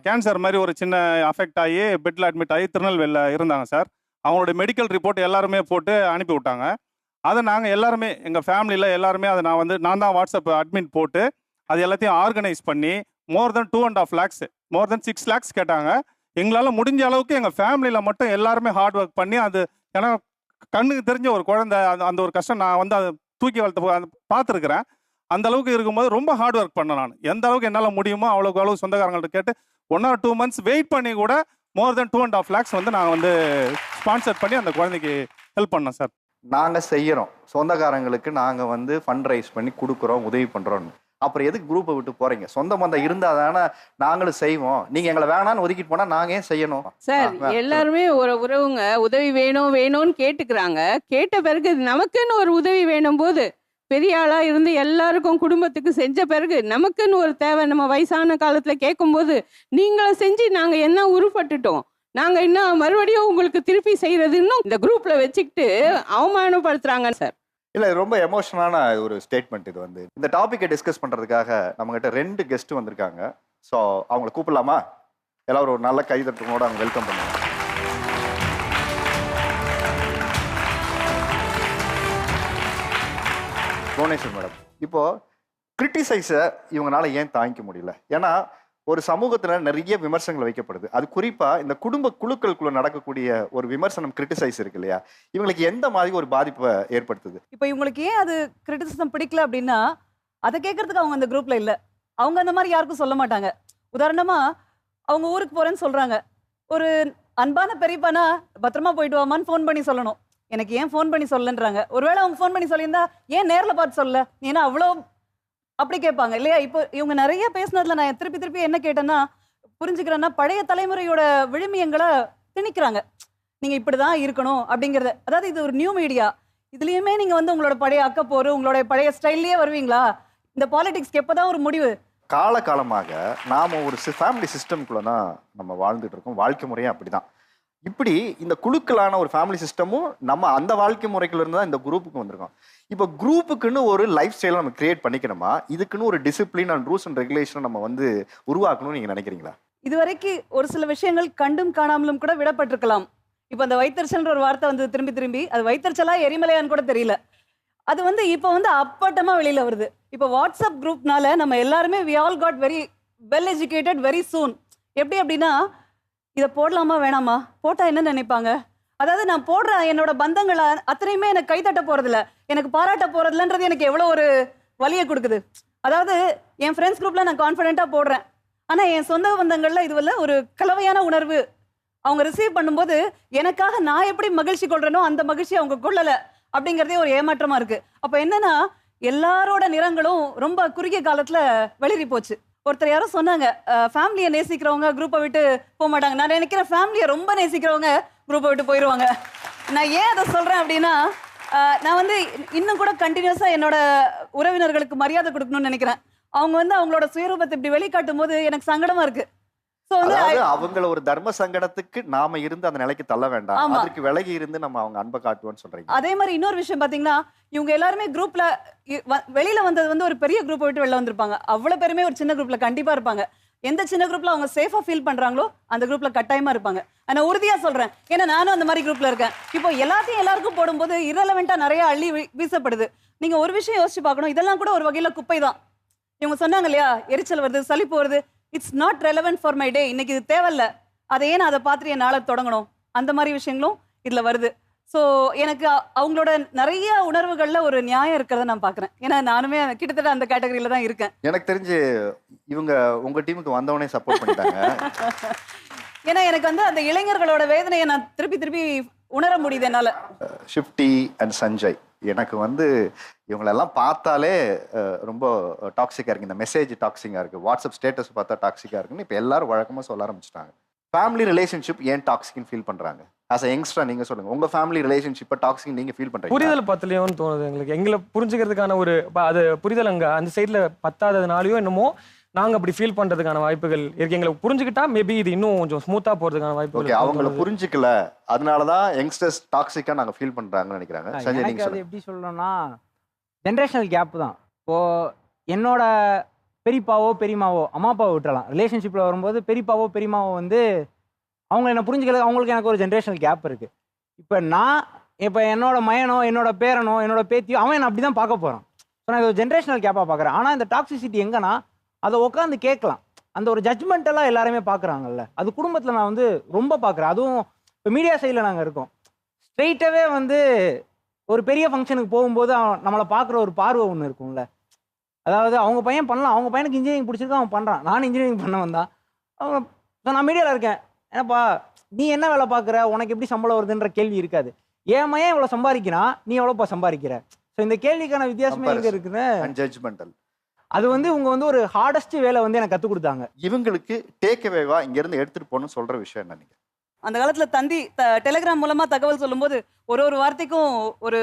கேன்சர் மாதிரி ஒரு சின்ன அஃபெக்ட் ஆகி பெட்ல அட்மிட் ஆகி திருநெல்வேலியில இருந்தாங்க சார். அவங்களுடைய மெடிக்கல் ரிப்போர்ட் எல்லாருமே போட்டு அனுப்பி விட்டாங்க. அதை நாங்கள் எல்லாருமே எங்கள் ஃபேமிலியில் எல்லாருமே அதை நான் தான் வாட்ஸ்அப் அட்மிட் போட்டு அது எல்லாத்தையும் ஆர்கனைஸ் பண்ணி மோர் தென் 2.5 lakhs மோர் தென் 6 lakhs கேட்டாங்க. எங்களால் முடிஞ்ச அளவுக்கு எங்கள் ஃபேமிலியில் மட்டும் எல்லாருமே ஹார்ட் ஒர்க் பண்ணி அது, ஏன்னா கண்ணுக்கு தெரிஞ்ச ஒரு குழந்தை அந்த ஒரு கஷ்டம் நான் வந்து அதை தூக்கி வளர்த்து பார்த்துருக்குறேன். அந்த அளவுக்கு இருக்கும்போது ரொம்ப ஹார்ட் ஒர்க் பண்ணேன் நான். எந்த அளவுக்கு என்னால் முடியுமோ அவ்வளோக்கு அளவு சொந்தக்காரங்கள்ட்ட கேட்டு 1 or 2 months வெயிட் பண்ணி கூட மோர் தென் 2.5 lakhs வந்து நாங்கள் வந்து ஸ்பான்சர் பண்ணி அந்த குழந்தைக்கு ஹெல்ப் பண்ணோம் சார். நாங்கள் செய்கிறோம், சொந்தக்காரங்களுக்கு நாங்கள் வந்து ஃபண்ட் ரைஸ் பண்ணி கொடுக்குறோம், உதவி பண்ணுறோம். அப்புறம் எதுக்கு குரூப்பை விட்டு போறீங்க? சொந்த பந்தம் இருந்தால் தானே நாங்களும் செய்வோம். நீங்கள் எங்களை வேணான்னு ஒதுக்கிட்டு போனால் நாங்கள் ஏன் செய்யணும்? சார், எல்லாருமே ஒரு உறவுங்க உதவி வேணும்னு கேட்டுக்கிறாங்க. கேட்ட பிறகு நமக்குன்னு ஒரு உதவி வேணும் போது பெரிய ஆளா இருந்து எல்லாருக்கும் குடும்பத்துக்கு செஞ்ச பிறகு நமக்குன்னு ஒரு தேவை நம்ம வயசான காலத்துல கேட்கும்போது நீங்கள செஞ்சு நாங்க என்ன உருப்பட்டுட்டோம், நாங்க இன்னும் மறுபடியும் உங்களுக்கு திருப்பி செய்யறதுன்னு இந்த குரூப்ல வச்சுக்கிட்டு அவமானப்படுத்துறாங்க சார். இல்லை, ரொம்ப எமோஷனலான ஒரு ஸ்டேட்மெண்ட் இது. வந்து இந்த டாப்பிக்கை டிஸ்கஸ் பண்ணுறதுக்காக நம்மகிட்ட 2 கெஸ்ட் வந்திருக்காங்க. ஸோ அவங்கள கூப்பிடலாமா? எல்லாரும் ஒரு நல்ல கைதட்டனோட அவங்க வெல்கம் பண்ணுவாங்க. புவனேஸ்வர் மேடம், இப்போ கிரிட்டிசைஸை இவங்களால ஏன் தாங்கிக்க முடியல? ஏன்னா ஒரு சமூகத்தில் நிறைய விமர்சனங்கள் வைக்கப்படுது. அது குறிப்பாக இந்த குடும்ப குழுக்களுக்குள்ள நடக்கக்கூடிய ஒரு விமர்சனம், கிரிட்டிசைஸ் இருக்கு இல்லையா, இவங்களுக்கு எந்த மாதிரி ஒரு பாதிப்பை ஏற்படுத்துது? இப்போ இவங்களுக்கு ஏன் அது கிரிட்டிசிசம் பிடிக்கல அப்படின்னா, அதை கேட்கறதுக்கு அவங்க அந்த குரூப்ல இல்லை. அவங்க அந்த மாதிரி யாருக்கும் சொல்ல மாட்டாங்க. உதாரணமா அவங்க ஊருக்கு போறேன்னு சொல்றாங்க, ஒரு அன்பான பெரியப்பானா பத்திரமா போயிட்டு வாமான்னு ஃபோன் பண்ணி சொல்லணும். எனக்கு ஏன் ஃபோன் பண்ணி சொல்லன்றாங்க. ஒருவேளை அவங்க ஃபோன் பண்ணி சொல்லியிருந்தா ஏன் நேரில் பார்த்து சொல்ல, ஏன்னா அவ்வளோ அப்படி கேட்பாங்க இல்லையா? இப்போ இவங்க நிறைய பேசினதுல நான் திருப்பி திருப்பி என்ன கேட்டேன்னா, புரிஞ்சுக்கிறேன்னா பழைய தலைமுறையோட விழுமியங்களை திணிக்கிறாங்க. நீங்க இப்படிதான் இருக்கணும் அப்படிங்கறத. அதாவது இது ஒரு நியூ மீடியா, இதுலயுமே நீங்க வந்து உங்களோட பழைய அக்கப்போரு உங்களோட பழைய ஸ்டைல்லயே வருவீங்களா? இந்த பாலிடிக்ஸ்க்கு எப்பதான் ஒரு முடிவு? காலகாலமாக நாம ஒரு ஃபேமிலி சிஸ்டம்குள்ள தான் நம்ம வாழ்ந்துட்டு இருக்கோம். வாழ்க்கை முறையும் அப்படிதான். இப்படி இந்த குழுக்களான ஒரு ஃபேமிலி சிஸ்டமும் நம்ம அந்த வாழ்க்கை முறைக்குள்ள இருந்து தான் இந்த குரூப்புக்கு வந்திருக்கோம். இப்போ குரூப்புக்குன்னு ஒரு லைஃப் ஸ்டைலை நம்ம கிரியேட் பண்ணிக்கணுமா? இதுக்குன்னு ஒரு discipline and rules and regulation நம்ம வந்து உருவாக்கணும்னு நீங்க நினைக்கிறீங்களா? இதுவரைக்கும் ஒரு சில விஷயங்கள் கண்டும் காணாமலும் கூட விடப்பட்டிருக்கலாம். இப்போ அந்த வைத்தறிச்சல்ன்ற ஒரு வார்த்தை வந்து திரும்பி திரும்பி, அது வைத்தறிச்சலா எரிமலையான்னு கூட தெரியல. அது வந்து இப்போ வந்து அப்பட்டமா வெளியில வருது. இப்போ வாட்ஸ்அப் குரூப்னால நம்ம எல்லாருமே we all got very well educated very soon. எப்படி அப்படின்னா, இதை போடலாமா வேணாமா, போட்டா என்ன நினைப்பாங்க, அதாவது நான் போடுற என்னோட பந்தங்கள் அத்தனையுமே எனக்கு கைத்தட்ட போறதில்ல, எனக்கு பாராட்ட போறதில்லன்றது எனக்கு எவ்வளோ ஒரு வலியை கொடுக்குது. அதாவது என் ஃப்ரெண்ட்ஸ் குரூப்ல நான் கான்ஃபிடென்ட்டாக போடுறேன், ஆனால் என் சொந்த பந்தங்கள்ல இதுவல்ல ஒரு கலவையான உணர்வு. அவங்க ரிசீவ் பண்ணும்போது எனக்காக நான் எப்படி மகிழ்ச்சி கொள்றேனோ அந்த மகிழ்ச்சி அவங்க கொள்ளலை அப்படிங்கிறதே ஒரு ஏமாற்றமா இருக்கு. அப்போ என்னன்னா, எல்லாரோட நிறங்களும் ரொம்ப குறுகிய காலத்துல வெளிரி போச்சு. ஒருத்தர் யாரும் சொன்னாங்க, ஃபேமிலியை நேசிக்கிறவங்க குரூப்பை விட்டு போக மாட்டாங்க. நான் நினைக்கிறேன் ஃபேமிலியை ரொம்ப நேசிக்கிறவங்க குரூப்பை விட்டு போயிடுவாங்க. நான் ஏன் அதை சொல்றேன் அப்படின்னா, நான் வந்து இன்னும் கூட கண்டினியூஸா என்னோட உறவினர்களுக்கு மரியாதை கொடுக்கணும்னு நினைக்கிறேன். அவங்க வந்து அவங்களோட சுயரூபத்தை இப்படி வெளிக்காட்டும் போது எனக்கு சங்கடமா இருக்கு. அவங்கள ஒரு தர்ம சங்கடத்துக்கு நாம இருந்து அந்த நிலைக்கு தள்ள வேண்டாம், அதுக்கு விலகி இருந்து நம்ம அவங்க அன்பை காட்டுவோம்னு சொல்றீங்க. அதே மாதிரி இன்னொரு விஷயம் பாத்தீங்கன்னா, இவங்க எல்லாருமே குரூப்ல வெளியில வந்தது வந்து ஒரு பெரிய குரூப் விட்டு வெளில வந்திருப்பாங்க. அவ்வளவு பேருமே ஒரு சின்ன குரூப்ல கண்டிப்பா இருப்பாங்க. எந்த சின்ன குரூப்ல அவங்க சேஃபா ஃபீல் பண்றாங்களோ அந்த குரூப்ல கட்டாயமா இருப்பாங்க. நான் உறுதியா சொல்றேன், ஏன்னா நானும் அந்த மாதிரி குரூப்ல இருக்கேன். இப்போ எல்லாத்தையும் எல்லாருக்கும் போடும்போது இரலவெண்டா நிறைய அள்ளி வீசப்படுது. நீங்க ஒரு விஷயம் யோசிச்சு பார்க்கணும், இதெல்லாம் கூட ஒரு வகையில குப்பை தான். இவங்க சொன்னாங்க இல்லையா, எரிச்சல் வருது, சலிப்பு வருது, it's not relevant for my day, இன்னைக்கு இது தேவையில்ல, அதை ஏன் அதை பார்த்துட்டு என் நாளை தொடங்கணும், அந்த மாதிரி விஷயங்களும் இதுல வருது. ஸோ எனக்கு அவங்களோட நிறைய உணர்வுகள்ல ஒரு நியாயம் இருக்கிறத நான் பாக்குறேன். ஏன்னா நானுமே கிட்டத்தட்ட அந்த கேட்டகரியில தான் இருக்கேன். எனக்கு தெரிஞ்சு இவங்க உங்க டீமுக்கு வந்தவனே சப்போர்ட் பண்ணிட்டாங்க. ஏன்னா எனக்கு வந்து அந்த இளைஞர்களோட வேதனையை நான் திருப்பி திருப்பி உணர முடியுது என்னால. ஷிஃப்டி அண்ட் சஞ்சய், எனக்கு வந்து இவங்களெல்லாம் பார்த்தாலே ரொம்ப டாக்ஸிக்காக இருக்குது. இந்த மெசேஜ் டாக்ஸிக்காக இருக்குது, வாட்ஸ்அப் ஸ்டேட்டஸ் பார்த்தா டாக்ஸிக்காக இருக்குன்னு இப்போ எல்லாரும் வழக்கமாக சொல்ல ஆரம்பிச்சிட்டாங்க. ஃபேமிலி ரிலேஷன்ஷிப் ஏன் டாக்ஸிக்னு ஃபீல் பண்ணுறாங்க? ஆஸ் அ யங்ஸ்டரா நீங்க சொல்லுங்க, உங்க ஃபேமிலி ரிலேஷன்ஷிப்பை டாக்ஸிக் நீங்க ஃபீல் பண்றீங்க? புரிதல் பத்தலையோன்னு தோணுது எங்களுக்கு. எங்களை புரிஞ்சுக்கிறதுக்கான ஒரு அது புரிதல் அங்கே அந்த சைடில் பத்தாததுனாலையோ என்னமோ நாங்கள் அப்படி ஃபீல் பண்ணுறதுக்கான வாய்ப்புகள் இருக்கு. எங்களை புரிஞ்சுக்கிட்டா மேபி இது இன்னும் கொஞ்சம் ஸ்மூத்தாக போகிறதுக்கான வாய்ப்புகள். ஓகே, அவங்கள புரிஞ்சுக்கல, அதனால தான் யங்ஸ்டர்ஸ் டாக்ஸிக்காக நாங்கள் ஃபீல் பண்ணுறாங்கன்னு நினைக்கிறாங்க. சஞ்சய், எனக்கு நீங்க அது எப்படி சொல்லணும்னா ஜென்ரேஷனல் கேப் தான். இப்போது என்னோட பெரியப்பாவோ பெரியமாவோ அம்மா அப்பாவை விட்டுறலாம், ரிலேஷன்ஷிப்பில் வரும்போது பெரியப்பாவோ பெரியமாவோ வந்து அவங்க என்ன புரிஞ்சுக்கிறது, அவங்களுக்கு எனக்கு ஒரு ஜென்ரேஷனல் கேப் இருக்குது. இப்போ என்னோட மயனோ என்னோட பேரனோ என்னோட பேத்தியோ அவன் என்ன அப்படி தான் பார்க்க போகிறான். ஸோ நான் ஒரு ஜென்ரேஷனல் கேப்பாக பார்க்குறேன். ஆனால் இந்த டாக்ஸிசிட்டி எங்கன்னா அதை உட்காந்து கேட்கலாம், அந்த ஒரு ஜட்ஜ்மெண்டெல்லாம் எல்லாருமே பார்க்குறாங்கல்ல, அது குடும்பத்தில் நான் வந்து ரொம்ப பார்க்குறேன். அதுவும் இப்போ மீடியா சைடில் நாங்கள் இருக்கோம், ஸ்ட்ரெயிட்டாகவே வந்து ஒரு பெரிய ஃபங்க்ஷனுக்கு போகும்போது நம்மளை பார்க்குற ஒரு பார்வை ஒன்று இருக்கும்ல. அதாவது அவங்க பையன் பண்ணலாம், அவங்க பையனுக்கு இன்ஜினியரிங் பிடிச்சிருக்கு, அவன் பண்ணுறான், நானும் இன்ஜினியரிங் பண்ண வந்தான். அவங்க நான் மீடியாவில் இருக்கேன், ஏன்னாப்பா நீ என்ன வேலை பார்க்குற, உனக்கு எப்படி சம்பளம் வருதுன்ற கேள்வி இருக்காது. ஏன் மையன் இவ்வளோ சம்பாதிக்கிறான், நீ எவ்வளோப்பா சம்பாதிக்கிற. ஸோ இந்த கேள்விக்கான வித்தியாசமே எங்கே இருக்குன்னு ஜட்ஜ்மெண்டல். அது வந்து இவங்க வந்து ஒரு ஹார்டஸ்ட் வேலை வந்து எனக்கு கற்றுக் கொடுத்தாங்க. இவங்களுக்கு டேக் அவேவா இங்கேருந்து எடுத்துகிட்டு போகணும்னு சொல்கிற விஷயம் என்ன? நீங்கள் அந்த காலத்தில் டெலிகிராம் மூலமாக தகவல் சொல்லும்போது ஒரு வார்த்தைக்கும் ஒரு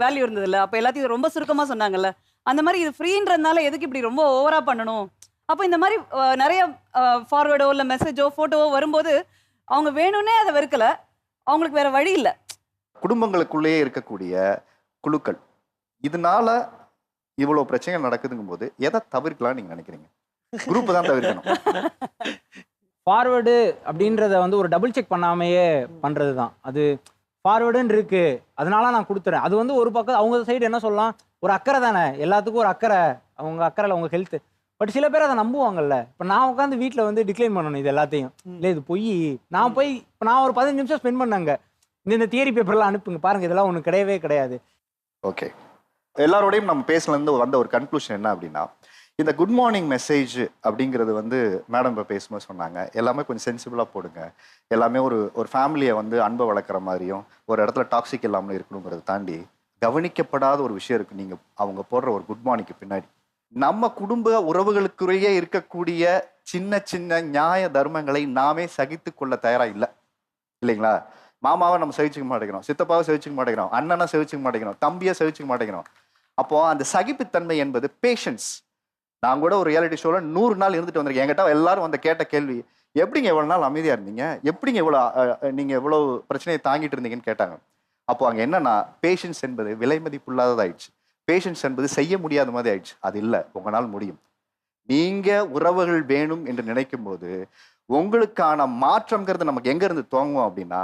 வேல்யூ இருந்ததில்ல. அப்போ எல்லாத்தையும் ரொம்ப சுருக்கமாக சொன்னாங்கல்ல. அந்த மாதிரி இது ஃப்ரீன்றதுனால எதுக்கு இப்படி ரொம்ப ஓவராக பண்ணணும்? அப்போ இந்த மாதிரி நிறைய ஃபார்வேர்டோ இல்லை மெசேஜோ ஃபோட்டோவோ வரும்போது அவங்க வேணும்னே அதை வெறுக்கலை, அவங்களுக்கு வேற வழி இல்லை. குடும்பங்களுக்குள்ளேயே இருக்கக்கூடிய குழுக்கள் இதனால இவ்வளோ பிரச்சனைகள் நடக்குதுங்கும் போது எதை தவிர்க்கலாம் நீங்கள் நினைக்கிறீங்க? குரூப் தான் தவிர்க்கணும். ஃபார்வேர்டு அப்படின்றத வந்து ஒரு டபுள் செக் பண்ணாமையே பண்ணுறது தான். அது ஃபார்வேர்டுன்னு இருக்கு, அதனால நான் கொடுத்துறேன். அது வந்து ஒரு பக்கம் அவங்க சைடு என்ன சொல்லலாம், ஒரு அக்கறை தானே, எல்லாத்துக்கும் ஒரு அக்கறை, அவங்க அக்கறையில் அவங்க ஹெல்த்து. பட் சில பேர் அதை நம்புவாங்கல்ல. இப்போ நான் உட்காந்து வீட்டில் வந்து டிக்ளைன் பண்ணணும் இது எல்லாத்தையும், இல்லை இது பொய், நான் போய் இப்போ நான் ஒரு 15 நிமிஷம் ஸ்பெண்ட் பண்ணாங்க, இந்த தியரி பேப்பர்லாம் அனுப்புங்க பாருங்க, இதெல்லாம் ஒன்று கிடையவே கிடையாது. ஓகே, எல்லாரோடையும் நம்ம பேசலேருந்து வந்த ஒரு கன்க்ளூஷன் என்ன அப்படின்னா, இந்த குட் மார்னிங் மெசேஜ் அப்படிங்கிறது வந்து மேடம் இப்போ பேசும்போது சொன்னாங்க, எல்லாமே கொஞ்சம் சென்சிபிளாக போடுங்க, எல்லாமே ஒரு ஃபேமிலியை வந்து அன்பை வளர்க்குற மாதிரியும் ஒரு இடத்துல டாக்ஸிக் இல்லாமல் இருக்கணுங்கிறத தாண்டி கவனிக்கப்படாத ஒரு விஷயம் இருக்குது. நீங்கள் அவங்க போடுற ஒரு குட் மார்னிங்க்கு பின்னாடி நம்ம குடும்ப உறவுகளுக்குரிய இருக்கக்கூடிய சின்ன சின்ன நியாய தர்மங்களை நாமே சகித்து கொள்ள தயாராக இல்லை, இல்லைங்களா? மாமாவை நம்ம சகிச்சுக்க மாட்டேங்கிறோம், சித்தப்பாவை சகிச்சுக்க மாட்டேங்கிறோம், அண்ணனை சகிச்சுக்க மாட்டேங்கிறோம், தம்பியை சகிச்சுக்க மாட்டேங்கிறோம். அப்போ அந்த சகிப்புத்தன்மை என்பது பேஷன்ஸ். நான் கூட ஒரு ரியாலிட்டி ஷோவில் 100 நாள் இருந்துட்டு வந்திருக்கேன். என்கிட்ட எல்லாரும் வந்து கேட்ட கேள்வி, எப்படிங்க எவ்வளோ நாள் அமைதியாக இருந்தீங்க, எப்படிங்க நீங்கள் எவ்வளோ பிரச்சனையை தாங்கிட்டு இருந்தீங்கன்னு கேட்டாங்க. அப்போ அங்கே என்னன்னா, பேஷன்ஸ் என்பது விலை மதிப்புள்ளாததாயிடுச்சு, பேஷன்ஸ் என்பது செய்ய முடியாத மாதிரி ஆயிடுச்சு. அது இல்லை, உங்களால் முடியும். நீங்கள் உறவுகள் வேணும் என்று நினைக்கும் போது உங்களுக்கான மாற்றம்ங்கிறது நமக்கு எங்கேருந்து துவங்கும் அப்படின்னா,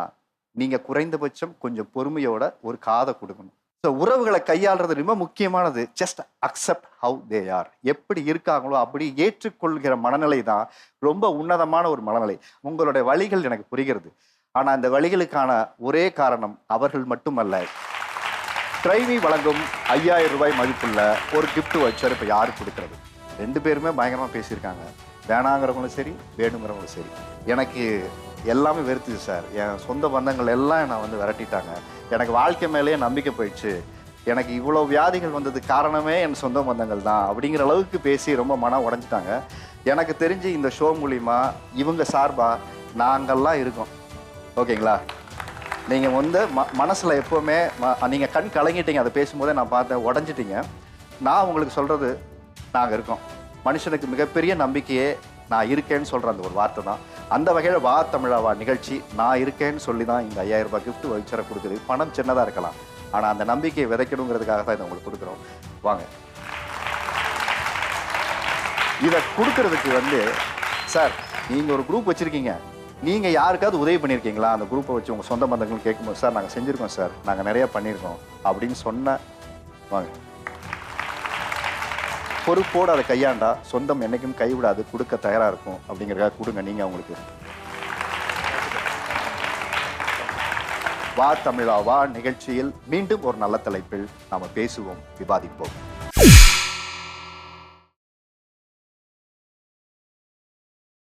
நீங்கள் குறைந்தபட்சம் கொஞ்சம் பொறுமையோட ஒரு காதை கொடுக்கணும். ஸோ உறவுகளை கையாளுறது ரொம்ப முக்கியமானது. Just accept how they are, எப்படி இருக்காங்களோ அப்படி ஏற்றுக்கொள்கிற மனநிலை தான் ரொம்ப உன்னதமான ஒரு மனநிலை. உங்களுடைய வழிகள் எனக்கு புரிகிறது, ஆனால் அந்த வழிகளுக்கான ஒரே காரணம் அவர்கள் மட்டுமல்ல. ட்ரைமி வழங்கும் 5000 ரூபாய் மதிப்புள்ள ஒரு கிஃப்ட் வச்சர் இப்போ யாரு கொடுக்கறது? 2 பேருமே பயங்கரமாக பேசியிருக்காங்க. வேணாங்கிறவங்களும் சரி, வேணுங்கிறவங்களும் சரி. எனக்கு எல்லாமே வெறுத்துது சார், என் சொந்த பந்தங்கள் எல்லாம் என்னை வந்து விரட்டிட்டாங்க, எனக்கு வாழ்க்கை மேலேயே நம்பிக்கை போயிடுச்சு, எனக்கு இவ்வளோ வியாதிகள் வந்தது காரணமே என் சொந்த பந்தங்கள் தான் அப்படிங்கிற அளவுக்கு பேசி ரொம்ப மனம் உடஞ்சிட்டாங்க. எனக்கு தெரிஞ்சு இந்த ஷோ மூலிமா இவங்க சார்பாக நாங்கள்லாம் இருக்கோம், ஓகேங்களா? நீங்கள் வந்து மனசில் எப்போவுமே நீங்கள் கண் கலங்கிட்டீங்க, அதை பேசும்போதே நான் பார்த்தேன், உடஞ்சிட்டீங்க. நான் உங்களுக்கு சொல்கிறது, நாங்கள் இருக்கோம். மனுஷனுக்கு மிகப்பெரிய நம்பிக்கையே நான் இருக்கேன்னு சொல்கிற அந்த ஒரு வார்த்தை தான். அந்த வகையில் வா தமிழாவா நிகழ்ச்சி நான் இருக்கேன்னு சொல்லி தான் இந்த 5000 ரூபாய் கிஃப்ட் வவுச்சரை கொடுக்குது. பணம் சின்னதாக இருக்கலாம், ஆனால் அந்த நம்பிக்கையை விதைக்கணுங்கிறதுக்காக தான் இதை உங்களுக்கு கொடுக்குறோம். வாங்க, இதை கொடுக்கறதுக்கு வந்து சார், நீங்கள் ஒரு குரூப் வச்சுருக்கீங்க, நீங்கள் யாருக்காவது உதவி பண்ணியிருக்கீங்களா? அந்த குரூப்பை வச்சு உங்கள் சொந்த பந்தங்கள் கேட்கும்போது, சார் நாங்கள் செஞ்சுருக்கோம் சார், நாங்கள் நிறையா பண்ணியிருக்கோம் அப்படின்னு சொன்ன வாங்க. பொறுப்போடு அதை கையாண்டா சொந்தம் என்னைக்கும் கைவிடாது, கொடுக்க தயாராக இருக்கும். அப்படிங்கிறதுக்காக கொடுங்க நீங்கள் அவங்களுக்கு. வா தமிழா வா நிகழ்ச்சியில் மீண்டும் ஒரு நல்ல தலைப்பில் நாம் பேசுவோம், விவாதிப்போம்.